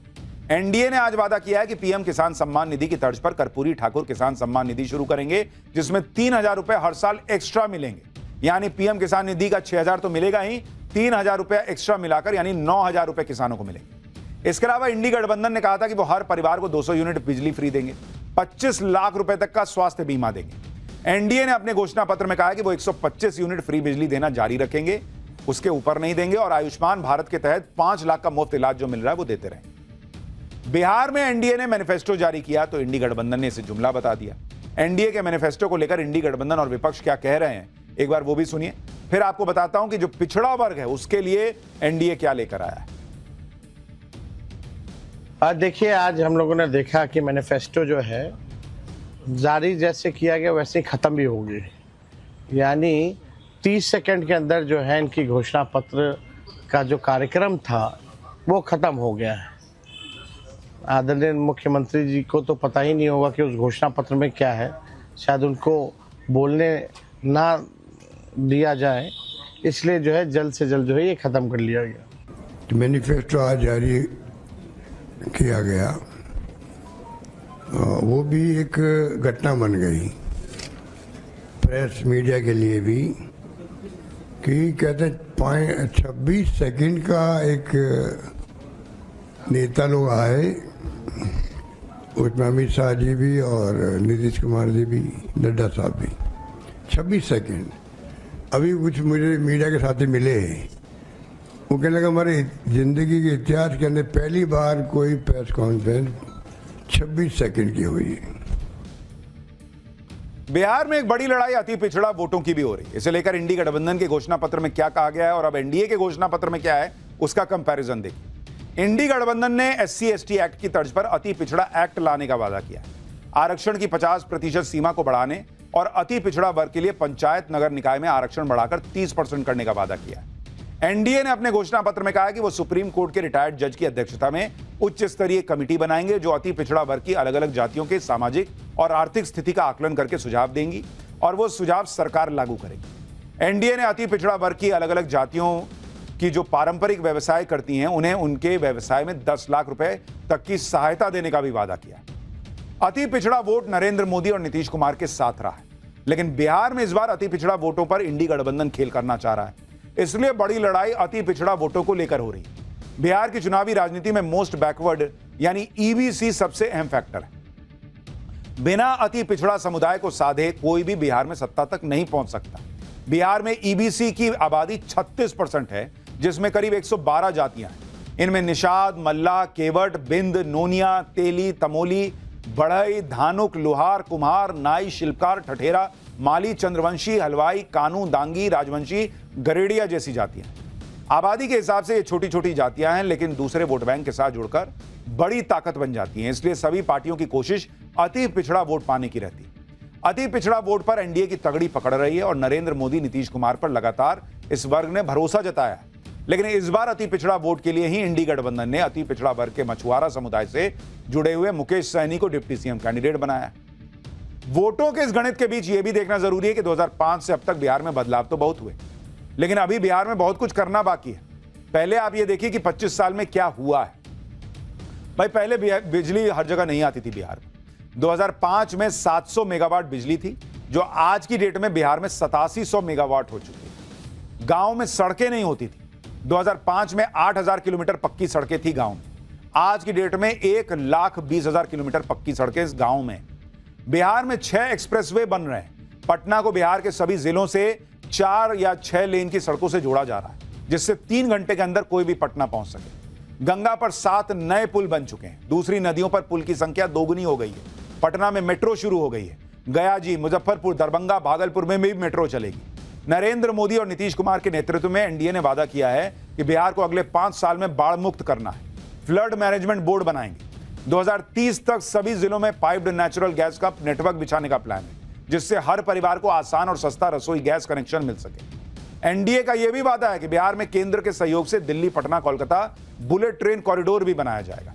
एनडीए ने आज वादा किया है कि पीएम किसान सम्मान निधि की तर्ज पर कर्पूरी ठाकुर किसान सम्मान निधि शुरू करेंगे, जिसमें 3,000 रुपए हर साल एक्स्ट्रा मिलेंगे। यानी पीएम किसान निधि का 6,000 तो मिलेगा ही, 3,000 रुपए एक्स्ट्रा मिलाकर यानी 9,000 रुपए किसानों को मिलेंगे। इसके अलावा इंडी गठबंधन ने कहा था कि वो हर परिवार को 200 यूनिट बिजली फ्री देंगे, 25 लाख रुपए तक का स्वास्थ्य बीमा देंगे। एनडीए ने अपने घोषणा पत्र में कहा है कि वो 125 यूनिट फ्री बिजली देना जारी रखेंगे, उसके ऊपर नहीं देंगे और आयुष्मान भारत के तहत 5 लाख का मुफ्त इलाज जो मिल रहा है वो देते रहेंगे। बिहार में एनडीए ने मैनिफेस्टो जारी किया तो इंडी गठबंधन ने इसे जुमला बता दिया। एनडीए के मैनिफेस्टो को लेकर इंडी गठबंधन और विपक्ष क्या कह रहे हैं, एक बार वो भी सुनिए, फिर आपको बताता हूं कि जो पिछड़ा वर्ग है उसके लिए एनडीए क्या लेकर आया है। आज देखिए, आज हम लोगों ने देखा कि मैनिफेस्टो जो है जारी जैसे किया गया वैसे ही ख़त्म भी होगी, यानी 30 सेकंड के अंदर जो है इनकी घोषणा पत्र का जो कार्यक्रम था वो ख़त्म हो गया है। आदरणीय मुख्यमंत्री जी को तो पता ही नहीं होगा कि उस घोषणा पत्र में क्या है, शायद उनको बोलने ना दिया जाए, इसलिए जो है जल्द से जल्द जो है ये ख़त्म कर लिया गया। मैनिफेस्टो आज जारी किया गया, वो भी एक घटना बन गई प्रेस मीडिया के लिए भी कि कहते 26 सेकंड का एक नेता लोग आए, उसमें अमित शाह जी भी और नीतीश कुमार जी भी, नड्डा साहब भी। 26 सेकंड। अभी कुछ मुझे मीडिया के साथी मिले, वो कहने लगा हमारे जिंदगी के इतिहास के अंदर पहली बार कोई प्रेस कॉन्फ्रेंस 26 सेकंड की हुई है। बिहार में एक बड़ी लड़ाई अति पिछड़ा वोटों की भी हो रही है। इसे लेकर इंडी गठबंधन के घोषणा पत्र में क्या कहा गया है और अब एनडीए के घोषणा पत्र में क्या है, उसका कंपैरिजन देखिए। इंडी गठबंधन ने SC/ST एक्ट की तर्ज पर अति पिछड़ा एक्ट लाने का वादा किया। आरक्षण की 50% सीमा को बढ़ाने और अति पिछड़ा वर्ग के लिए पंचायत नगर निकाय में आरक्षण बढ़ाकर 30% करने का वादा किया। एनडीए ने अपने घोषणा पत्र में कहा है कि वो सुप्रीम कोर्ट के रिटायर्ड जज की अध्यक्षता में उच्च स्तरीय कमेटी बनाएंगे जो अति पिछड़ा वर्ग की अलग अलग जातियों के सामाजिक और आर्थिक स्थिति का आकलन करके सुझाव देंगी और वो सुझाव सरकार लागू करेगी। एनडीए ने अति पिछड़ा वर्ग की अलग अलग जातियों की जो पारंपरिक व्यवसाय करती हैं उन्हें उनके व्यवसाय में 10 लाख रुपए तक की सहायता देने का भी वादा किया। अति पिछड़ा वोट नरेंद्र मोदी और नीतीश कुमार के साथ रहा है, लेकिन बिहार में इस बार अति पिछड़ा वोटों पर इंडी गठबंधन खेल करना चाह रहा है, इसलिए बड़ी लड़ाई अति पिछड़ा वोटों को लेकर हो रही है। बिहार की चुनावी राजनीति में मोस्ट बैकवर्ड यानी ईबीसी सबसे अहम फैक्टर है। बिना अति पिछड़ा समुदाय को साधे कोई भी बिहार में सत्ता तक नहीं पहुंच सकता। बिहार में ईबीसी की आबादी 36% है, जिसमें करीब 112 जातियां हैं। इनमें निषाद, मल्ला, केवट, बिंद, नोनिया, तेली, तमोली, बढ़ई, धानुक, लोहार, कुम्हार, नाई, शिल्पकार, ठठेरा, माली, चंद्रवंशी, हलवाई, कानू, दांगी, राजवंशी, गरेड़िया जैसी जातियां। आबादी के हिसाब से ये छोटी छोटी जातियां हैं, लेकिन दूसरे वोट बैंक के साथ जुड़कर बड़ी ताकत बन जाती हैं। इसलिए सभी पार्टियों की कोशिश अति पिछड़ा वोट पाने की रहती है। अति पिछड़ा वोट पर एनडीए की तगड़ी पकड़ रही है और नरेंद्र मोदी, नीतीश कुमार पर लगातार इस वर्ग ने भरोसा जताया है। लेकिन इस बार अति पिछड़ा वोट के लिए ही इंडी गठबंधन ने अति पिछड़ा वर्ग के मछुआरा समुदाय से जुड़े हुए मुकेश सहनी को डिप्टी सीएम कैंडिडेट बनाया। वोटों के इस गणित के बीच यह भी देखना जरूरी है कि 2005 से अब तक बिहार में बदलाव तो बहुत हुए, लेकिन अभी बिहार में बहुत कुछ करना बाकी है। पहले आप ये देखिए कि 25 साल में क्या हुआ है। भाई, पहले बिजली हर जगह नहीं आती थी बिहार में। 2005 में 700 मेगावाट बिजली थी, जो आज की डेट में बिहार में 8700 मेगावाट हो चुकी है। गांव में सड़कें नहीं होती थी। 2005 में 8000 किलोमीटर पक्की सड़कें थी गांव में। आज की डेट में 1,20,000 किलोमीटर पक्की सड़कें इस गांव में। बिहार में 6 एक्सप्रेसवे बन रहे हैं। पटना को बिहार के सभी जिलों से 4 या 6 लेन की सड़कों से जोड़ा जा रहा है, जिससे 3 घंटे के अंदर कोई भी पटना पहुंच सके। गंगा पर 7 नए पुल बन चुके हैं। दूसरी नदियों पर पुल की संख्या दोगुनी हो गई है। पटना में मेट्रो शुरू हो गई है। गया जी, मुजफ्फरपुर, दरभंगा, भागलपुर में भी मेट्रो चलेगी। नरेंद्र मोदी और नीतीश कुमार के नेतृत्व में एनडीए ने वादा किया है कि बिहार को अगले 5 साल में बाढ़ मुक्त करना है। फ्लड मैनेजमेंट बोर्ड बनाएंगे। 2030 तक सभी जिलों में पाइप्ड नेचुरल गैस का नेटवर्क बिछाने का प्लान है, जिससे हर परिवार को आसान और सस्ता रसोई गैस कनेक्शन मिल सके। एनडीए का यह भी वादा है कि बिहार में केंद्र के सहयोग से Delhi, Patna, Kolkata bullet train corridor भी बनाया जाएगा।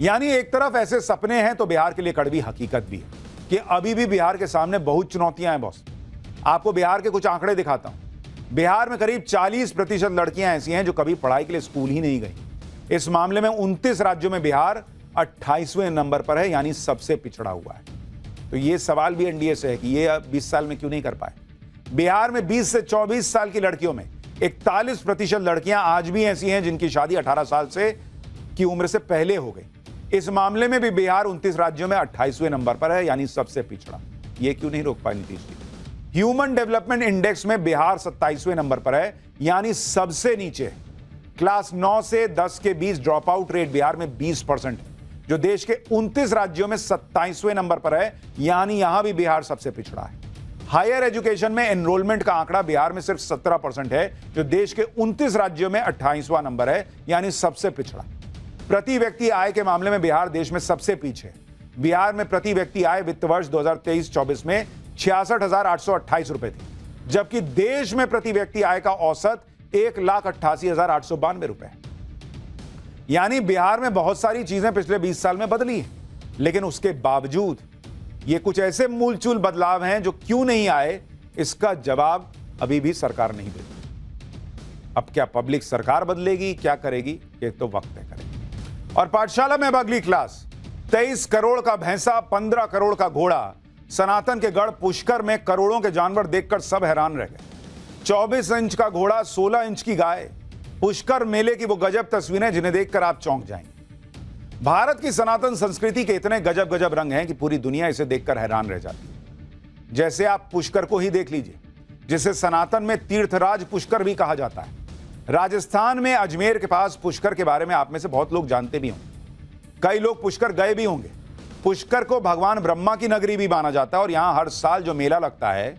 यानी एक तरफ ऐसे सपने हैं तो बिहार के लिए कड़वी हकीकत भी है कि अभी भी बिहार के सामने बहुत चुनौतियां हैं बॉस। आपको बिहार के कुछ आंकड़े दिखाता हूं। बिहार में करीब 40% लड़कियां ऐसी हैं जो कभी पढ़ाई के लिए स्कूल ही नहीं गई। इस मामले में 29 राज्यों में बिहार 28वें नंबर पर है, यानी सबसे पिछड़ा हुआ है। तो ये सवाल भी एनडीए से है कि ये 20 साल में क्यों नहीं कर पाए। बिहार में 20 से 24 साल की लड़कियों में 41% लड़कियां आज भी ऐसी हैं जिनकी शादी 18 साल से की उम्र से पहले हो गई। इस मामले में भी बिहार 29 राज्यों में 28वें नंबर पर है, यानी सबसे पिछड़ा। ये क्यों नहीं रोक पाए Nitish ji? Human development index में बिहार 27वें नंबर पर है, यानी सबसे नीचे। क्लास 9 से 10 के बीच ड्रॉप आउट रेट बिहार में 20% है, जो देश के 29 राज्यों में 27वें नंबर पर है, यानी यहां भी बिहार सबसे पिछड़ा है। हायर एजुकेशन में एनरोलमेंट का आंकड़ा बिहार में सिर्फ 17% है, जो देश के 29 राज्यों में 28वां नंबर है, यानी सबसे पिछड़ा। प्रति व्यक्ति आय के मामले में बिहार देश में सबसे पीछे। बिहार में प्रति व्यक्ति आय वित्त वर्ष 2023-24 में 66,828 रुपए थी, जबकि देश में प्रति व्यक्ति आय का औसत 1,88,892 रुपए है। यानी बिहार में बहुत सारी चीजें पिछले 20 साल में बदली हैं, लेकिन उसके बावजूद ये कुछ ऐसे मूलचूल बदलाव हैं जो क्यों नहीं आए, इसका जवाब अभी भी सरकार नहीं देती। अब क्या पब्लिक सरकार बदलेगी, क्या करेगी, ये तो वक्त तय करेगी। और पाठशाला में अब अगली क्लास। 23 करोड़ का भैंसा, 15 करोड़ का घोड़ा, सनातन के गढ़ पुष्कर में करोड़ों के जानवर देखकर सब हैरान रह गए। 24 इंच का घोड़ा, 16 इंच की गाय, पुष्कर मेले की वो गजब तस्वीरें जिन्हें देखकर आप चौंक जाएंगे। भारत की सनातन संस्कृति के इतने गजब गजब रंग हैं कि पूरी दुनिया इसे देखकर हैरान रह जाती है। जैसे आप पुष्कर को ही देख लीजिए, जिसे सनातन में तीर्थराज पुष्कर भी कहा जाता है। राजस्थान में अजमेर के पास पुष्कर के बारे में आप में से बहुत लोग जानते भी होंगे। कई लोग पुष्कर गए भी होंगे। पुष्कर को भगवान ब्रह्मा की नगरी भी माना जाता है और यहां हर साल जो मेला लगता है,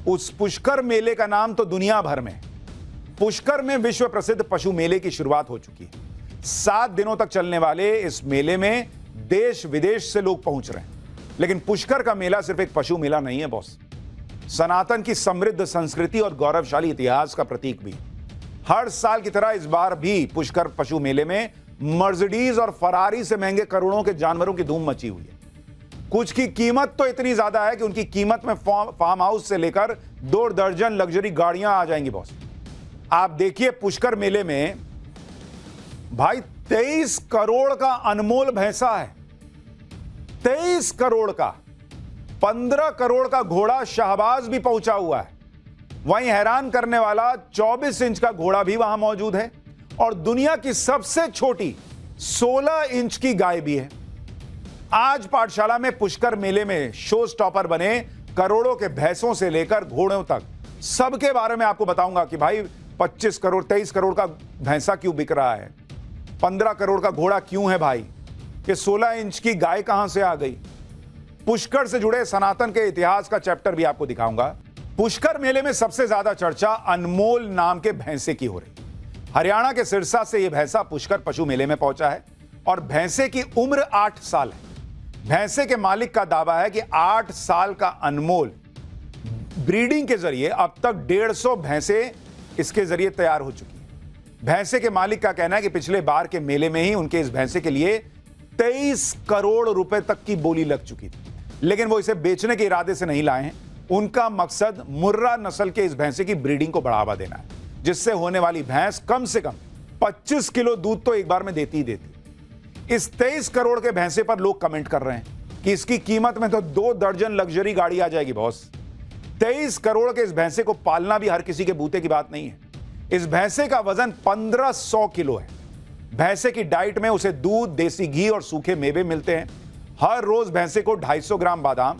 उस पुष्कर मेले का नाम तो दुनिया भर में। पुष्कर में विश्व प्रसिद्ध पशु मेले की शुरुआत हो चुकी है। 7 दिनों तक चलने वाले इस मेले में देश विदेश से लोग पहुंच रहे हैं। लेकिन पुष्कर का मेला सिर्फ एक पशु मेला नहीं है बॉस, सनातन की समृद्ध संस्कृति और गौरवशाली इतिहास का प्रतीक भी। हर साल की तरह इस बार भी पुष्कर पशु मेले में मर्सिडीज और फरारी से महंगे करोड़ों के जानवरों की धूम मची हुई है। कुछ की कीमत तो इतनी ज्यादा है कि उनकी कीमत में फार्म हाउस से लेकर 2 दर्जन लग्जरी गाड़ियां आ जाएंगी बॉस। आप देखिए पुष्कर मेले में भाई 23 करोड़ का अनमोल भैंसा है, 23 करोड़ का। 15 करोड़ का घोड़ा शाहबाज भी पहुंचा हुआ है। वहीं हैरान करने वाला 24 इंच का घोड़ा भी वहां मौजूद है और दुनिया की सबसे छोटी 16 इंच की गाय भी है। आज पाठशाला में पुष्कर मेले में शो स्टॉपर बने करोड़ों के भैंसों से लेकर घोड़ों तक सबके बारे में आपको बताऊंगा कि भाई 25 करोड़ 23 करोड़ का भैंसा क्यों बिक रहा है, 15 करोड़ का घोड़ा क्यों है भाई, कि 16 इंच की गाय कहां से आ गई। पुष्कर से जुड़े सनातन के इतिहास का चैप्टर भी आपको दिखाऊंगा। पुष्कर मेले में सबसे ज्यादा चर्चा अनमोल नाम के भैंसे की हो रही। हरियाणा के सिरसा से यह भैंसा पुष्कर पशु मेले में पहुंचा है और भैंसे की उम्र 8 साल है। भैंसे के मालिक का दावा है कि 8 साल का अनमोल ब्रीडिंग के जरिए अब तक 150 भैंसे इसके जरिए तैयार हो चुकी है। भैंसे के मालिक का कहना है कि पिछले बार के मेले में ही उनके इस भैंसे के लिए 23 करोड़ रुपए तक की बोली लग चुकी थी, लेकिन वो इसे बेचने के इरादे से नहीं लाए हैं। उनका मकसद मुर्रा नस्ल के इस भैंसे की ब्रीडिंग को बढ़ावा देना है, जिससे होने वाली भैंस कम से कम 25 किलो दूध तो एक बार में देती ही देती। इस 23 करोड़ के भैंसे पर लोग कमेंट कर रहे हैं कि इसकी कीमत में तो 2 दर्जन लग्जरी गाड़ी आ जाएगी बॉस। 23 करोड़ के इस भैंसे को पालना भी हर किसी के बूते की बात नहीं है। इस भैंसे का वजन 1500 किलो है। भैंसे की डाइट में उसे दूध, देसी घी और सूखे मेवे मिलते हैं। हर रोज भैंसे को 250 ग्राम बादाम,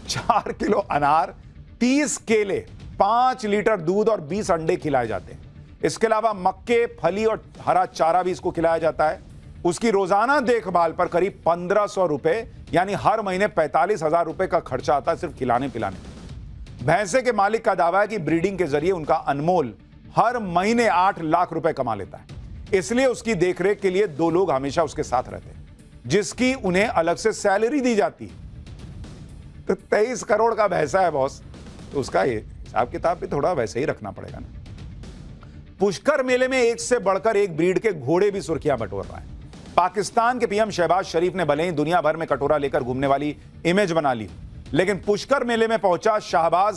4 किलो अनार, 30 केले, 5 लीटर दूध और 20 अंडे खिलाए जाते हैं। इसके अलावा मक्के, फली और हरा चारा भी इसको खिलाया जाता है। उसकी रोजाना देखभाल पर करीब 1500 रुपए यानी हर महीने 45,000 रुपए का खर्चा आता है सिर्फ खिलाने पिलाने। भैंसे के मालिक का दावा है कि ब्रीडिंग के जरिए उनका अनमोल हर महीने 8 लाख रुपए कमा लेता है, इसलिए उसकी देखरेख के लिए 2 लोग हमेशा उसके साथ रहते हैं, जिसकी उन्हें अलग से सैलरी दी जाती है। तो 23 करोड़ का भैंसा है बॉस, तो उसका हिसाब किताब भी थोड़ा वैसे ही रखना पड़ेगा ना। पुष्कर मेले में एक से बढ़कर एक ब्रीड के घोड़े भी सुर्खियां बटोर रहा है। पाकिस्तान के पीएम शहबाज शरीफ ने भले ही दुनिया भर में कटोरा लेकर घूमने वाली इमेज बना ली, लेकिन पुष्कर मेले में पहुंचा शाहबाज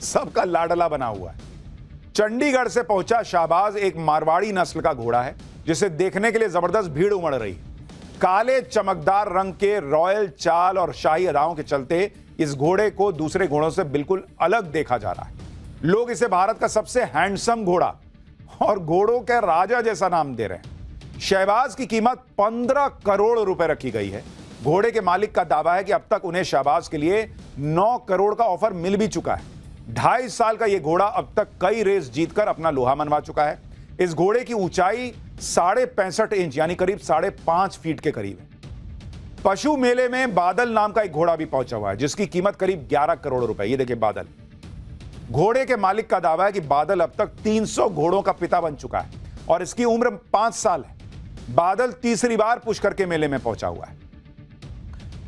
सबका लाडला बना हुआ है। चंडीगढ़ से पहुंचा शाहबाज एक मारवाड़ी नस्ल का घोड़ा है, जिसे देखने के लिए जबरदस्त भीड़ उमड़ रही। काले चमकदार रंग के रॉयल चाल और शाही अदाओं के चलते इस घोड़े को दूसरे घोड़ों से बिल्कुल अलग देखा जा रहा है। लोग इसे भारत का सबसे हैंडसम घोड़ा और घोड़ों के राजा जैसा नाम दे रहे हैं। शहबाज की कीमत 15 करोड़ रुपए रखी गई है। घोड़े के मालिक का दावा है कि अब तक उन्हें शहबाज के लिए 9 करोड़ का ऑफर मिल भी चुका है। 2.5 साल का यह घोड़ा अब तक कई रेस जीतकर अपना लोहा मनवा चुका है। इस घोड़े की ऊंचाई 65.5 इंच यानी करीब 5.5 फीट के करीब है। पशु मेले में बादल नाम का एक घोड़ा भी पहुंचा हुआ है जिसकी कीमत करीब 11 करोड़ रुपए। ये देखिए बादल। घोड़े के मालिक का दावा है कि बादल अब तक 300 घोड़ों का पिता बन चुका है और इसकी उम्र 5 साल है। बादल तीसरी बार पुष्कर के मेले में पहुंचा हुआ है।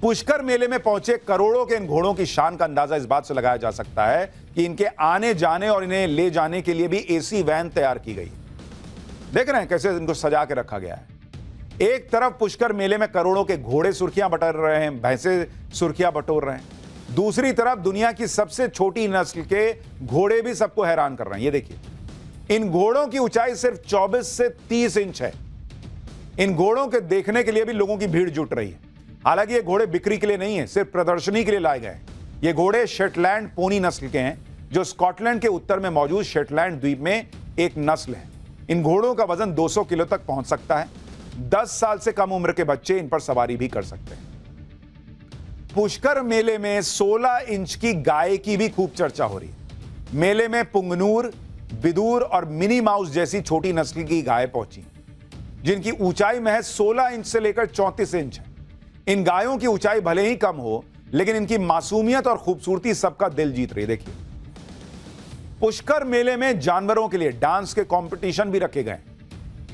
पुष्कर मेले में पहुंचे करोड़ों के इन घोड़ों की शान का अंदाजा इस बात से लगाया जा सकता है कि इनके आने जाने और इन्हें ले जाने के लिए भी एसी वैन तैयार की गई। देख रहे हैं कैसे इनको सजा के रखा गया है। एक तरफ पुष्कर मेले में करोड़ों के घोड़े सुर्खियां बटोर रहे हैं, भैंसे सुर्खियां बटोर रहे हैं। दूसरी तरफ दुनिया की सबसे छोटी नस्ल के घोड़े भी सबको हैरान कर रहे हैं। ये देखिए, इन घोड़ों की ऊंचाई सिर्फ 24 से 30 इंच है। इन घोड़ों के देखने के लिए भी लोगों की भीड़ जुट रही है। हालांकि ये घोड़े बिक्री के लिए नहीं है, सिर्फ प्रदर्शनी के लिए लाए गए हैं। ये घोड़े शेटलैंड पोनी नस्ल के हैं जो स्कॉटलैंड के उत्तर में मौजूद शेटलैंड द्वीप में एक नस्ल है। इन घोड़ों का वजन 200 किलो तक पहुंच सकता है। 10 साल से कम उम्र के बच्चे इन पर सवारी भी कर सकते हैं। पुष्कर मेले में 16 इंच की गाय की भी खूब चर्चा हो रही है। मेले में पुंगनूर, बिदूर और मिनी माउस जैसी छोटी नस्ल की गाय पहुंची जिनकी ऊंचाई महज 16 इंच से लेकर 34 इंच है। इन गायों की ऊंचाई भले ही कम हो लेकिन इनकी मासूमियत और खूबसूरती सबका दिल जीत रही है। देखिए, पुष्कर मेले में जानवरों के लिए डांस के कंपटीशन भी रखे गए।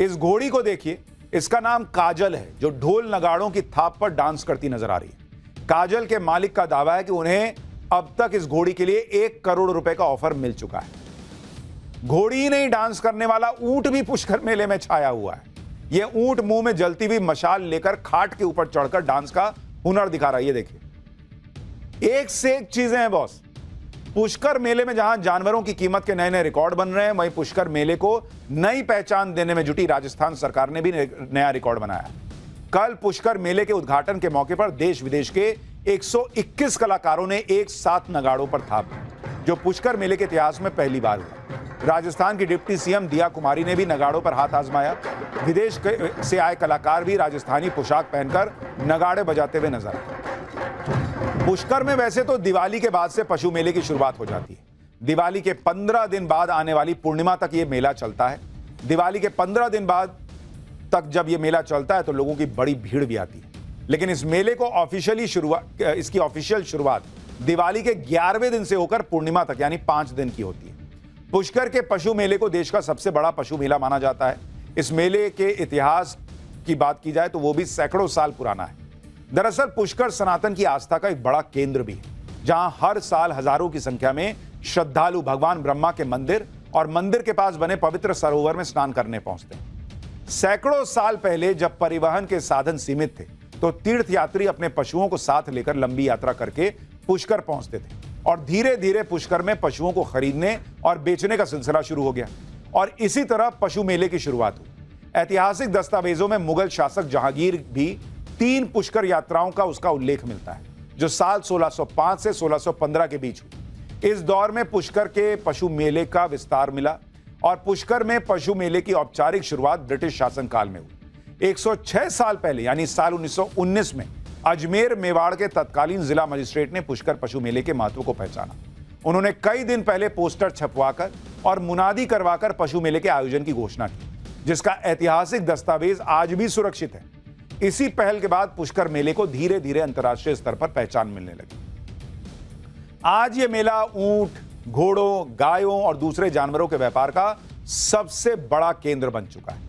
इस घोड़ी को देखिए, इसका नाम काजल है जो ढोल नगाड़ों की थाप पर डांस करती नजर आ रही है। काजल के मालिक का दावा है कि उन्हें अब तक इस घोड़ी के लिए 1 करोड़ रुपए का ऑफर मिल चुका है। घोड़ी ही नहीं, डांस करने वाला ऊंट भी पुष्कर मेले में छाया हुआ है। यह ऊंट मुंह में जलती हुई मशाल लेकर खाट के ऊपर चढ़कर डांस का हुनर दिखा रहा है। ये देखिए, एक से एक चीजें हैं बॉस। पुष्कर मेले में जहां जानवरों की कीमत के नए नए रिकॉर्ड बन रहे हैं, वहीं पुष्कर मेले को नई पहचान देने में जुटी राजस्थान सरकार ने भी नया रिकॉर्ड बनाया। कल पुष्कर मेले के उद्घाटन के मौके पर देश विदेश के 121 कलाकारों ने एक साथ नगाड़ों पर थाप, जो पुष्कर मेले के इतिहास में पहली बार हुआ। राजस्थान की डिप्टी सीएम दिया कुमारी ने भी नगाड़ों पर हाथ आजमाया। विदेश से आए कलाकार भी राजस्थानी पोशाक पहनकर नगाड़े बजाते हुए नजर आए। पुष्कर में वैसे तो दिवाली के बाद से पशु मेले की शुरुआत हो जाती है। दिवाली के 15 दिन बाद आने वाली पूर्णिमा तक यह मेला चलता है। दिवाली के 15 दिन बाद तक जब यह मेला चलता है तो लोगों की बड़ी भीड़ भी आती है। लेकिन इस मेले को इसकी ऑफिशियल शुरुआत दिवाली के 11वें दिन से होकर पूर्णिमा तक यानी 5 दिन की होती है। पुष्कर के पशु मेले को देश का सबसे बड़ा पशु मेला माना जाता है। इस मेले के इतिहास की बात की जाए तो वो भी सैकड़ों साल पुराना है। दरअसल पुष्कर सनातन की आस्था का एक बड़ा केंद्र भी है, जहां हर साल हजारों की संख्या में श्रद्धालु भगवान ब्रह्मा के मंदिर और मंदिर के पास बने पवित्र सरोवर में स्नान करने पहुंचते हैं। सैकड़ों साल पहले जब परिवहन के साधन सीमित थे तो तीर्थयात्री अपने पशुओं को साथ लेकर लंबी यात्रा करके पुष्कर पहुंचते थे और धीरे धीरे पुष्कर में पशुओं को खरीदने और बेचने का सिलसिला शुरू हो गया और इसी तरह पशु मेले की शुरुआत हुई। ऐतिहासिक दस्तावेजों में मुगल शासक जहांगीर भी 3 पुष्कर यात्राओं का उसका उल्लेख मिलता है जो साल 1605 से 1615 के बीच हुई। इस दौर में पुष्कर के पशु मेले का विस्तार मिला और पुष्कर में पशु मेले की औपचारिक शुरुआत ब्रिटिश शासनकाल में हुई। 106 साल पहले यानी साल 1919 में अजमेर मेवाड़ के तत्कालीन जिला मजिस्ट्रेट ने पुष्कर पशु मेले के महत्व को पहचाना। उन्होंने कई दिन पहले पोस्टर छपवाकर और मुनादी करवाकर पशु मेले के आयोजन की घोषणा की, जिसका ऐतिहासिक दस्तावेज आज भी सुरक्षित है। इसी पहल के बाद पुष्कर मेले को धीरे धीरे अंतर्राष्ट्रीय स्तर पर पहचान मिलने लगी। आज यह मेला ऊंट, घोड़ों, गायों और दूसरे जानवरों के व्यापार का सबसे बड़ा केंद्र बन चुका है।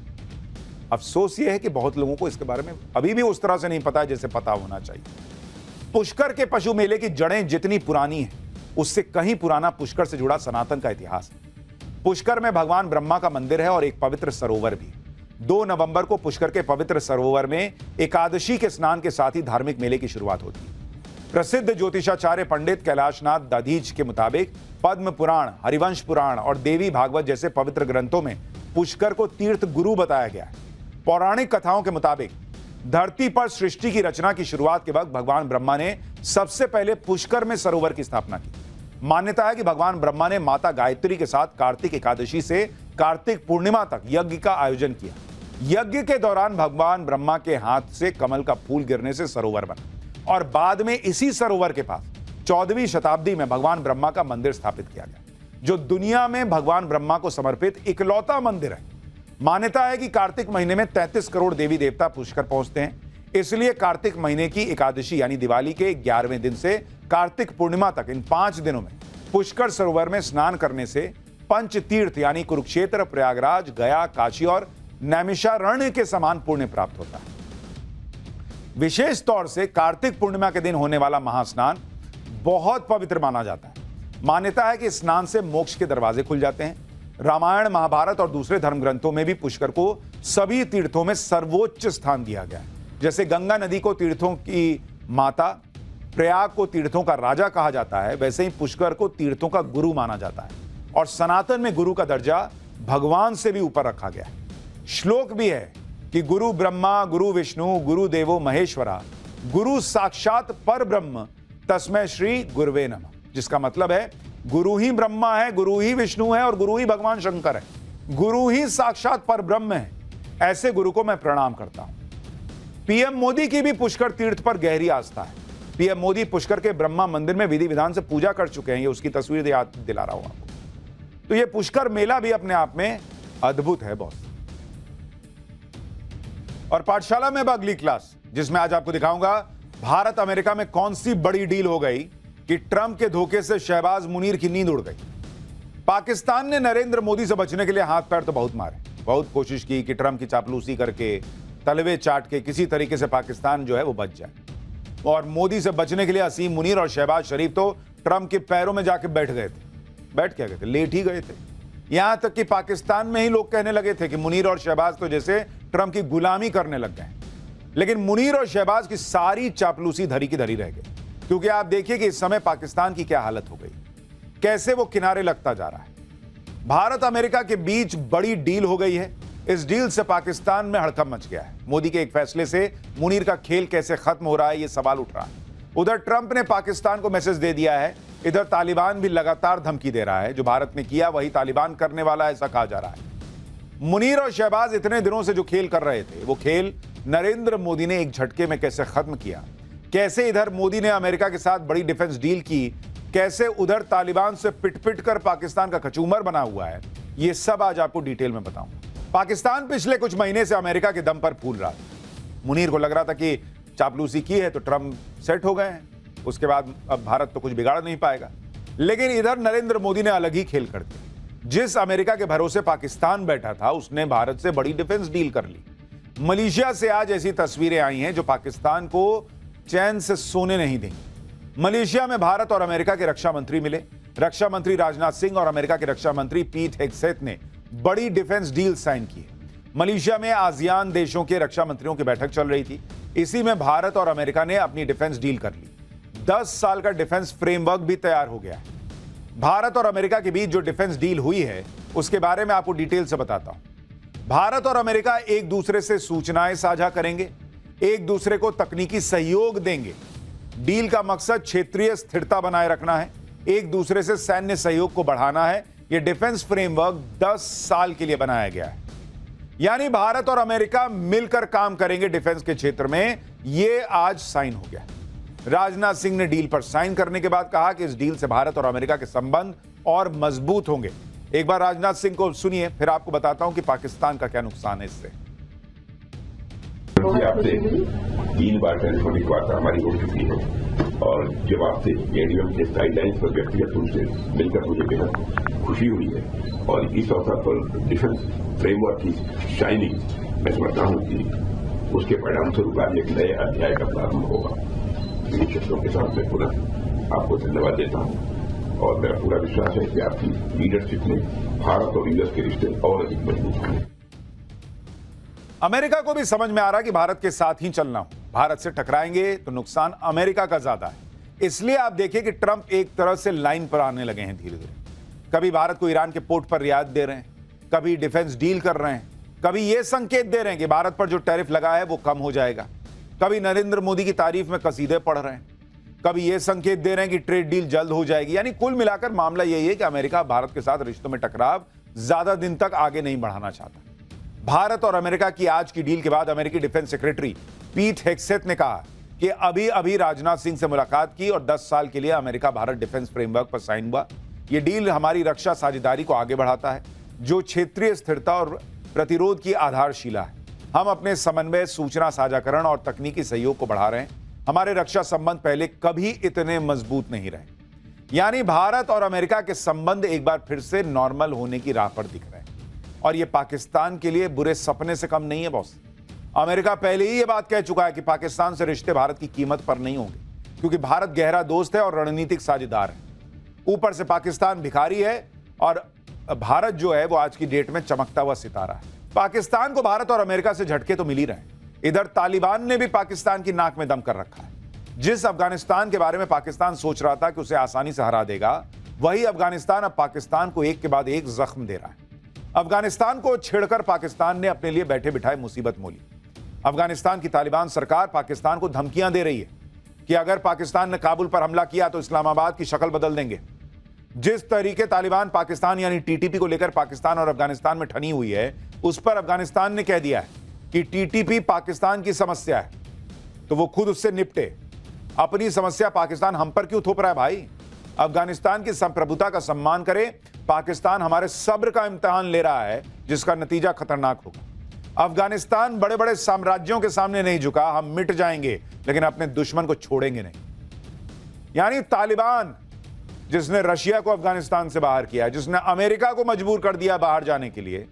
अफसोस यह है कि बहुत लोगों को इसके बारे में अभी भी उस तरह से नहीं पता है जैसे पता होना चाहिए। पुष्कर के पशु मेले की जड़ें जितनी पुरानी हैं, उससे कहीं पुराना पुष्कर से जुड़ा सनातन का इतिहास है। पुष्कर में भगवान ब्रह्मा का मंदिर है और एक पवित्र सरोवर भी। 2 नवंबर को पुष्कर के पवित्र सरोवर में एकादशी के स्नान के साथ ही धार्मिक मेले की शुरुआत होती है। प्रसिद्ध ज्योतिषाचार्य पंडित कैलाशनाथ दधीच के मुताबिक पद्म पुराण, हरिवंश पुराण और देवी भागवत जैसे पवित्र ग्रंथों में पुष्कर को तीर्थ गुरु बताया गया है। पौराणिक कथाओं के मुताबिक धरती पर सृष्टि की रचना की शुरुआत के वक्त भगवान ब्रह्मा ने सबसे पहले पुष्कर में सरोवर की स्थापना की। मान्यता है कि भगवान ब्रह्मा ने माता गायत्री के साथ कार्तिक एकादशी से कार्तिक पूर्णिमा तक यज्ञ का आयोजन किया। यज्ञ के दौरान भगवान ब्रह्मा के हाथ से कमल का फूल गिरने से सरोवर बना और बाद में इसी सरोवर के पास 14वीं शताब्दी में भगवान ब्रह्मा का मंदिर स्थापित किया गया, जो दुनिया में भगवान ब्रह्मा को समर्पित इकलौता मंदिर है। मान्यता है कि कार्तिक महीने में 33 करोड़ देवी देवता पुष्कर पहुंचते हैं, इसलिए कार्तिक महीने की एकादशी यानी दिवाली के 11वें दिन से कार्तिक पूर्णिमा तक इन 5 दिनों में पुष्कर सरोवर में स्नान करने से पंच तीर्थ यानी कुरुक्षेत्र, प्रयागराज, गया, काशी और नैमिषारण्य के समान पुण्य प्राप्त होता है। विशेष तौर से कार्तिक पूर्णिमा के दिन होने वाला महास्नान बहुत पवित्र माना जाता है। मान्यता है कि स्नान से मोक्ष के दरवाजे खुल जाते हैं। रामायण, महाभारत और दूसरे धर्म ग्रंथों में भी पुष्कर को सभी तीर्थों में सर्वोच्च स्थान दिया गया है। जैसे गंगा नदी को तीर्थों की माता, प्रयाग को तीर्थों का राजा कहा जाता है, वैसे ही पुष्कर को तीर्थों का गुरु माना जाता है और सनातन में गुरु का दर्जा भगवान से भी ऊपर रखा गया है। श्लोक भी है कि गुरु ब्रह्मा, गुरु विष्णु, गुरु देवो महेश्वरा, गुरु साक्षात पर ब्रह्म, तस्मै श्री गुरुवे नमः, जिसका मतलब है गुरु ही ब्रह्मा है, गुरु ही विष्णु है और गुरु ही भगवान शंकर है, गुरु ही साक्षात पर ब्रह्म है। ऐसे गुरु को मैं प्रणाम करता हूं। पीएम मोदी की भी पुष्कर तीर्थ पर गहरी आस्था है। पीएम मोदी पुष्कर के ब्रह्मा मंदिर में विधि विधान से पूजा कर चुके हैं। ये उसकी तस्वीर याद दिला रहा हूं आपको। तो ये पुष्कर मेला भी अपने आप में अद्भुत है बहुत। और पाठशाला में अब अगली क्लास, जिसमें आज आपको दिखाऊंगा भारत अमेरिका में कौन सी बड़ी डील हो गई कि ट्रंप के धोखे से शहबाज मुनीर की नींद उड़ गई। पाकिस्तान ने नरेंद्र मोदी से बचने के लिए हाथ पैर तो बहुत मारे, बहुत कोशिश की कि ट्रंप की चापलूसी करके, तलवे चाट के किसी तरीके से पाकिस्तान जो है वो बच जाए। और मोदी से बचने के लिए असीम मुनीर और शहबाज शरीफ तो ट्रंप के पैरों में जाके बैठ गए थे। बैठ क्या गए थे, लेट ही गए थे। यहां तक कि पाकिस्तान में ही लोग कहने लगे थे कि मुनीर और शहबाज तो जैसे ट्रंप की गुलामी करने लग गए। लेकिन मुनीर और शहबाज की सारी चापलूसी धरी की धरी रह गई, क्योंकि आप देखिए कि इस समय पाकिस्तान की क्या हालत हो गई, कैसे वो किनारे लगता जा रहा है। भारत अमेरिका के बीच बड़ी डील हो गई है। इस डील से पाकिस्तान में हड़कंप मच गया है। मोदी के एक फैसले से मुनीर का खेल कैसे खत्म हो रहा है, ये सवाल उठ रहा है। उधर ट्रंप ने पाकिस्तान को मैसेज दे दिया है, इधर तालिबान भी लगातार धमकी दे रहा है। जो भारत ने किया वही तालिबान करने वाला है, ऐसा कहा जा रहा है। मुनीर और शहबाज इतने दिनों से जो खेल कर रहे थे, वो खेल नरेंद्र मोदी ने एक झटके में कैसे खत्म किया। कैसे इधर मोदी ने अमेरिका के साथ बड़ी डिफेंस डील की, कैसे उधर तालिबान से पिट कर पाकिस्तान का कचूमर बना हुआ है, ये सब आज आपको डिटेल में बताऊंगा। पाकिस्तान पिछले कुछ महीने से अमेरिका के दम पर फूल रहा था। मुनीर को लग रहा था कि चापलूसी की है तो ट्रंप सेट हो गए हैं, उसके बाद अब भारत तो कुछ बिगाड़ नहीं पाएगा। लेकिन इधर नरेंद्र मोदी ने अलग ही खेल कर दिया। जिस अमेरिका के भरोसे पाकिस्तान बैठा था, उसने भारत से बड़ी डिफेंस डील कर ली। मलेशिया से आज ऐसी तस्वीरें आई हैं जो पाकिस्तान को चैन से सोने नहीं देंगी। मलेशिया में भारत और अमेरिका के रक्षा मंत्री मिले। रक्षा मंत्री राजनाथ सिंह और अमेरिका के रक्षा मंत्री पीट हेगसेथ ने बड़ी डिफेंस डील साइन की। मलेशिया में आसियान देशों के रक्षा मंत्रियों की बैठक चल रही थी। इसी में भारत और अमेरिका ने अपनी डिफेंस डील कर ली। 10 साल का डिफेंस फ्रेमवर्क भी तैयार हो गया है। भारत और अमेरिका के बीच जो डिफेंस डील हुई है, उसके बारे में आपको डिटेल से बताता हूं। भारत और अमेरिका एक दूसरे से सूचनाएं साझा करेंगे, एक दूसरे को तकनीकी सहयोग देंगे। डील का मकसद क्षेत्रीय स्थिरता बनाए रखना है, एक दूसरे से सैन्य सहयोग को बढ़ाना है। यह डिफेंस फ्रेमवर्क 10 साल के लिए बनाया गया है, यानी भारत और अमेरिका मिलकर काम करेंगे डिफेंस के क्षेत्र में। यह आज साइन हो गया। राजनाथ सिंह ने डील पर साइन करने के बाद कहा कि इस डील से भारत और अमेरिका के संबंध और मजबूत होंगे। एक बार राजनाथ सिंह को सुनिए, फिर आपको बताता हूं कि पाकिस्तान का क्या नुकसान है इससे। आपसे 3 बार टेलीफोनिक वार्ता हमारी हो चुकी है और जब आपसे एडीएम के गाइडलाइंस पर व्यक्तिगत रूप से मिलकर मुझे बेहद खुशी हुई है और इस अवसर पर डिफेंस फ्रेमवर्क की शाइनिंग मैं समझता हूं कि उसके परिणाम स्वरूप आज एक नए अध्याय का प्रारंभ होगा। इन शब्दों के साथ मैं पुनः आपको धन्यवाद देता हूं और मेरा पूरा विश्वास है कि आपकी लीडरशिप में भारत और यूएस के रिश्ते और अधिक मजबूत होंगे। अमेरिका को भी समझ में आ रहा है कि भारत के साथ ही चलना हो। भारत से टकराएंगे तो नुकसान अमेरिका का ज्यादा है। इसलिए आप देखिए कि ट्रंप एक तरह से लाइन पर आने लगे हैं धीरे धीरे। कभी भारत को ईरान के पोर्ट पर रियायत दे रहे हैं, कभी डिफेंस डील कर रहे हैं, कभी यह संकेत दे रहे हैं कि भारत पर जो टैरिफ लगा है वो कम हो जाएगा, कभी नरेंद्र मोदी की तारीफ में कसीदे पढ़ रहे हैं, कभी यह संकेत दे रहे हैं कि ट्रेड डील जल्द हो जाएगी। यानी कुल मिलाकर मामला यही है कि अमेरिका भारत के साथ रिश्तों में टकराव ज्यादा दिन तक आगे नहीं बढ़ाना चाहता। भारत और अमेरिका की आज की डील के बाद अमेरिकी डिफेंस सेक्रेटरी पीट हेग्सेथ ने कहा कि अभी अभी राजनाथ सिंह से मुलाकात की और 10 साल के लिए अमेरिका भारत डिफेंस फ्रेमवर्क पर साइन हुआ। यह डील हमारी रक्षा साझेदारी को आगे बढ़ाता है, जो क्षेत्रीय स्थिरता और प्रतिरोध की आधारशिला है। हम अपने समन्वय, सूचना साझाकरण और तकनीकी सहयोग को बढ़ा रहे हैं। हमारे रक्षा संबंध पहले कभी इतने मजबूत नहीं रहे। यानी भारत और अमेरिका के संबंध एक बार फिर से नॉर्मल होने की राह पर दिख रहे हैं और यह पाकिस्तान के लिए बुरे सपने से कम नहीं है बॉस। अमेरिका पहले ही यह बात कह चुका है कि पाकिस्तान से रिश्ते भारत की कीमत पर नहीं होंगे, क्योंकि भारत गहरा दोस्त है और रणनीतिक साझेदार है। ऊपर से पाकिस्तान भिखारी है और भारत जो है वो आज की डेट में चमकता हुआ सितारा है। पाकिस्तान को भारत और अमेरिका से झटके तो मिल ही रहे हैं। इधर तालिबान ने भी पाकिस्तान की नाक में दम कर रखा है। जिस अफगानिस्तान के बारे में पाकिस्तान सोच रहा था कि उसे आसानी से हरा देगा, वही अफगानिस्तान अब पाकिस्तान को एक के बाद एक जख्म दे रहा है। अफगानिस्तान को छेड़कर पाकिस्तान ने अपने लिए बैठे बिठाए मुसीबत मोली। अफगानिस्तान की तालिबान सरकार पाकिस्तान को धमकियां दे रही है कि अगर पाकिस्तान ने काबुल पर हमला किया तो इस्लामाबाद की शक्ल बदल देंगे। जिस तरीके तालिबान पाकिस्तान यानी टीटीपी को लेकर पाकिस्तान और अफगानिस्तान में ठनी हुई है, उस पर अफगानिस्तान ने कह दिया है कि टीटीपी पाकिस्तान की समस्या है तो वो खुद उससे निपटे। अपनी समस्या पाकिस्तान हम पर क्यों थोप रहा है भाई? अफगानिस्तान की संप्रभुता का सम्मान करे। पाकिस्तान हमारे सब्र का इम्तिहान ले रहा है, जिसका नतीजा खतरनाक होगा। अफगानिस्तान बड़े बड़े साम्राज्यों के सामने नहीं झुका। हम मिट जाएंगे लेकिन अपने दुश्मन को छोड़ेंगे नहीं। यानी तालिबान जिसने रशिया को अफगानिस्तान से बाहर किया, जिसने अमेरिका को मजबूर कर दिया बाहर जाने के लिए,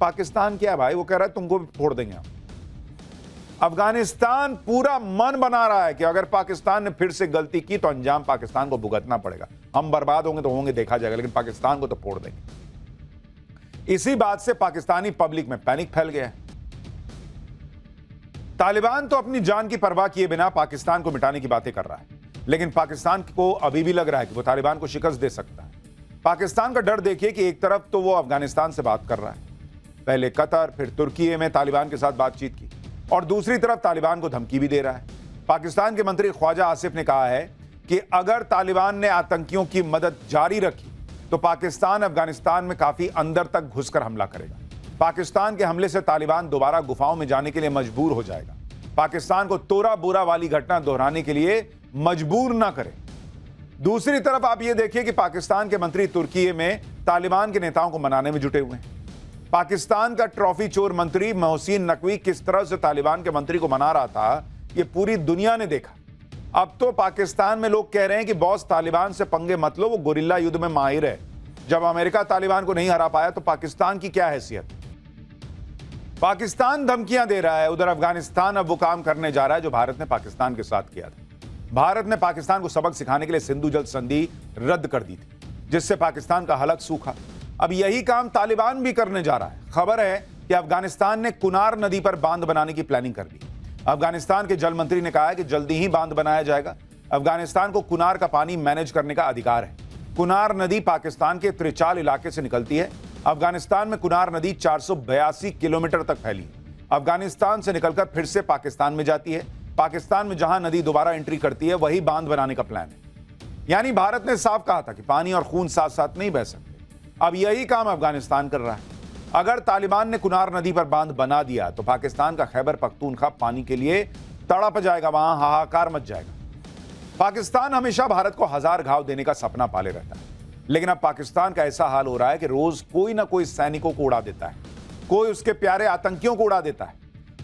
पाकिस्तान क्या भाई? वो कह रहा है तुमको भी फोड़ देंगे हम। अफगानिस्तान पूरा मन बना रहा है कि अगर पाकिस्तान ने फिर से गलती की तो अंजाम पाकिस्तान को भुगतना पड़ेगा। हम बर्बाद होंगे तो होंगे, देखा जाएगा, लेकिन पाकिस्तान को तो फोड़ देंगे। इसी बात से पाकिस्तानी पब्लिक में पैनिक फैल गया है। तालिबान तो अपनी जान की परवाह किए बिना पाकिस्तान को मिटाने की बातें कर रहा है, लेकिन पाकिस्तान को अभी भी लग रहा है कि वो तालिबान को शिकस्त दे सकता है। पाकिस्तान का डर देखिए कि एक तरफ तो वो अफगानिस्तान से बात कर रहा है, पहले कतर फिर तुर्की में तालिबान के साथ बातचीत की, और दूसरी तरफ तालिबान को धमकी भी दे रहा है। पाकिस्तान के मंत्री ख्वाजा आसिफ ने कहा है कि अगर तालिबान ने आतंकियों की मदद जारी रखी तो पाकिस्तान अफगानिस्तान में काफी अंदर तक घुसकर हमला करेगा। पाकिस्तान के हमले से तालिबान दोबारा गुफाओं में जाने के लिए मजबूर हो जाएगा। पाकिस्तान को तोरा बोरा वाली घटना दोहराने के लिए मजबूर ना करे। दूसरी तरफ आप यह देखिए कि पाकिस्तान के मंत्री तुर्की में तालिबान के नेताओं को मनाने में जुटे हुए हैं। पाकिस्तान का ट्रॉफी चोर मंत्री मोहसिन नकवी किस तरह से तालिबान के मंत्री को मना रहा था, यह पूरी दुनिया ने देखा। अब तो पाकिस्तान में लोग कह रहे हैं कि बॉस तालिबान से पंगे मत लो, वो गुरिल्ला युद्ध में माहिर है। जब अमेरिका तालिबान को नहीं हरा पाया तो पाकिस्तान की क्या हैसियत? पाकिस्तान धमकियां दे रहा है, उधर अफगानिस्तान अब वो काम करने जा रहा है जो भारत ने पाकिस्तान के साथ किया था। भारत ने पाकिस्तान को सबक सिखाने के लिए सिंधु जल संधि रद्द कर दी थी, जिससे पाकिस्तान का हलक सूखा। अब यही काम तालिबान भी करने जा रहा है। खबर है कि अफगानिस्तान ने कुनार नदी पर बांध बनाने की प्लानिंग कर ली। अफगानिस्तान के जल मंत्री ने कहा है कि जल्दी ही बांध बनाया जाएगा। अफगानिस्तान को कुनार का पानी मैनेज करने का अधिकार है। कुनार नदी पाकिस्तान के त्रिचाल इलाके से निकलती है। अफगानिस्तान में कुनार नदी 482 किलोमीटर तक फैली है। अफगानिस्तान से निकलकर फिर से पाकिस्तान में जाती है। पाकिस्तान में जहां नदी दोबारा एंट्री करती है वही बांध बनाने का प्लान है। यानी भारत ने साफ कहा था कि पानी और खून साथ साथ नहीं बह सकते। अब यही काम अफगानिस्तान कर रहा है। अगर तालिबान ने कुनार नदी पर बांध बना दिया तो पाकिस्तान का खैबर पख्तूनख्वा पानी के लिए तड़प जाएगा, वहां हाहाकार मच जाएगा। पाकिस्तान हमेशा भारत को हजार घाव देने का सपना पाले रहता है, लेकिन अब पाकिस्तान का ऐसा हाल हो रहा है कि रोज कोई ना कोई सैनिकों को उड़ा देता है, कोई उसके प्यारे आतंकियों को उड़ा देता है।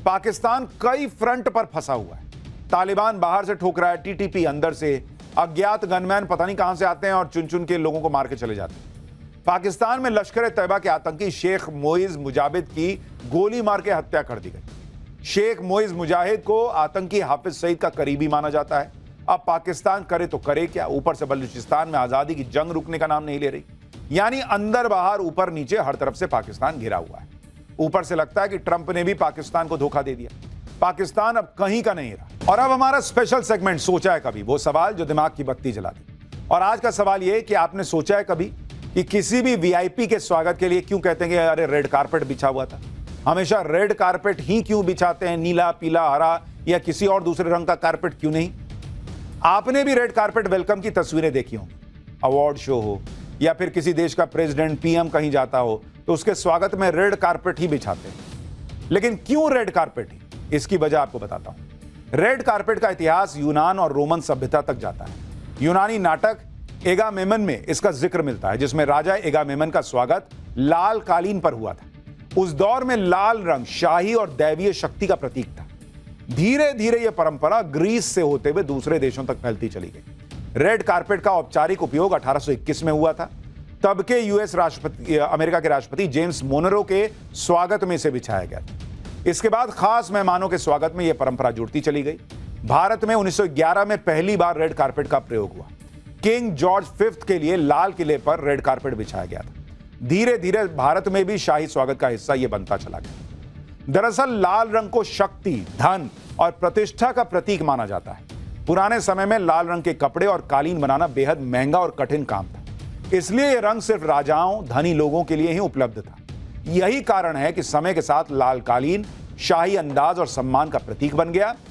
पाकिस्तान कई फ्रंट पर फंसा हुआ है। तालिबान बाहर से ठोक रहा है, टीटीपी अंदर से, अज्ञात गनमैन पता नहीं कहां से आते हैं और चुन चुन के लोगों को मार के चले जाते हैं। पाकिस्तान में लश्कर तैयबा के आतंकी शेख मोइज मुजाहिद की गोली मार के हत्या कर दी गई। शेख मोइज मुजाहिद को आतंकी हाफिज सईद का करीबी माना जाता है। अब पाकिस्तान करे तो करे क्या, ऊपर से बलूचिस्तान में आजादी की जंग रुकने का नाम नहीं ले रही। यानी अंदर बाहर ऊपर नीचे हर तरफ से पाकिस्तान घिरा हुआ है। ऊपर से लगता है कि ट्रंप ने भी पाकिस्तान को धोखा दे दिया। पाकिस्तान अब कहीं का नहीं रहा। और अब हमारा स्पेशल सेगमेंट सोचा है कभी, वो सवाल जो दिमाग की बत्ती जला दे। और आज का सवाल यह कि आपने सोचा है कभी कि किसी भी वीआईपी के स्वागत के लिए क्यों कहते हैं कि अरे रेड कारपेट बिछा हुआ था? हमेशा रेड कारपेट ही क्यों बिछाते हैं, नीला पीला हरा या किसी और दूसरे रंग का कारपेट क्यों नहीं? आपने भी रेड कारपेट वेलकम की तस्वीरें देखी होंगी, अवार्ड शो हो या फिर किसी देश का प्रेसिडेंट पीएम कहीं जाता हो तो उसके स्वागत में रेड कारपेट ही बिछाते हैं। लेकिन क्यों रेड कारपेट ही, इसकी वजह आपको बताता हूं। रेड कारपेट का इतिहास यूनान और रोमन सभ्यता तक जाता है। यूनानी नाटक एगामेमन में इसका जिक्र मिलता है, जिसमें राजा एगामेमन का स्वागत लाल कालीन पर हुआ था। उस दौर में लाल रंग शाही और दैवीय शक्ति का प्रतीक था। धीरे धीरे यह परंपरा ग्रीस से होते हुए दूसरे देशों तक फैलती चली गई। रेड कारपेट का औपचारिक उपयोग 1821 में हुआ था। तब के अमेरिका के राष्ट्रपति जेम्स मोनरो के स्वागत में इसे बिछाया गया था। इसके बाद खास मेहमानों के स्वागत में यह परंपरा जुड़ती चली गई। भारत में 1911 में पहली बार रेड कारपेट का प्रयोग हुआ। किंग जॉर्ज V के लिए लाल किले पर रेड कारपेट बिछाया गया था। धीरे धीरे भारत में भी शाही स्वागत का हिस्सा यह बनता चला गया। दरअसल लाल रंग को शक्ति, धन और प्रतिष्ठा का प्रतीक माना जाता है। पुराने समय में लाल रंग के कपड़े और कालीन बनाना बेहद महंगा और कठिन काम था, इसलिए यह रंग सिर्फ राजाओं, धनी लोगों के लिए ही उपलब्ध था। यही कारण है कि समय के साथ लाल कालीन शाही अंदाज और सम्मान का प्रतीक बन गया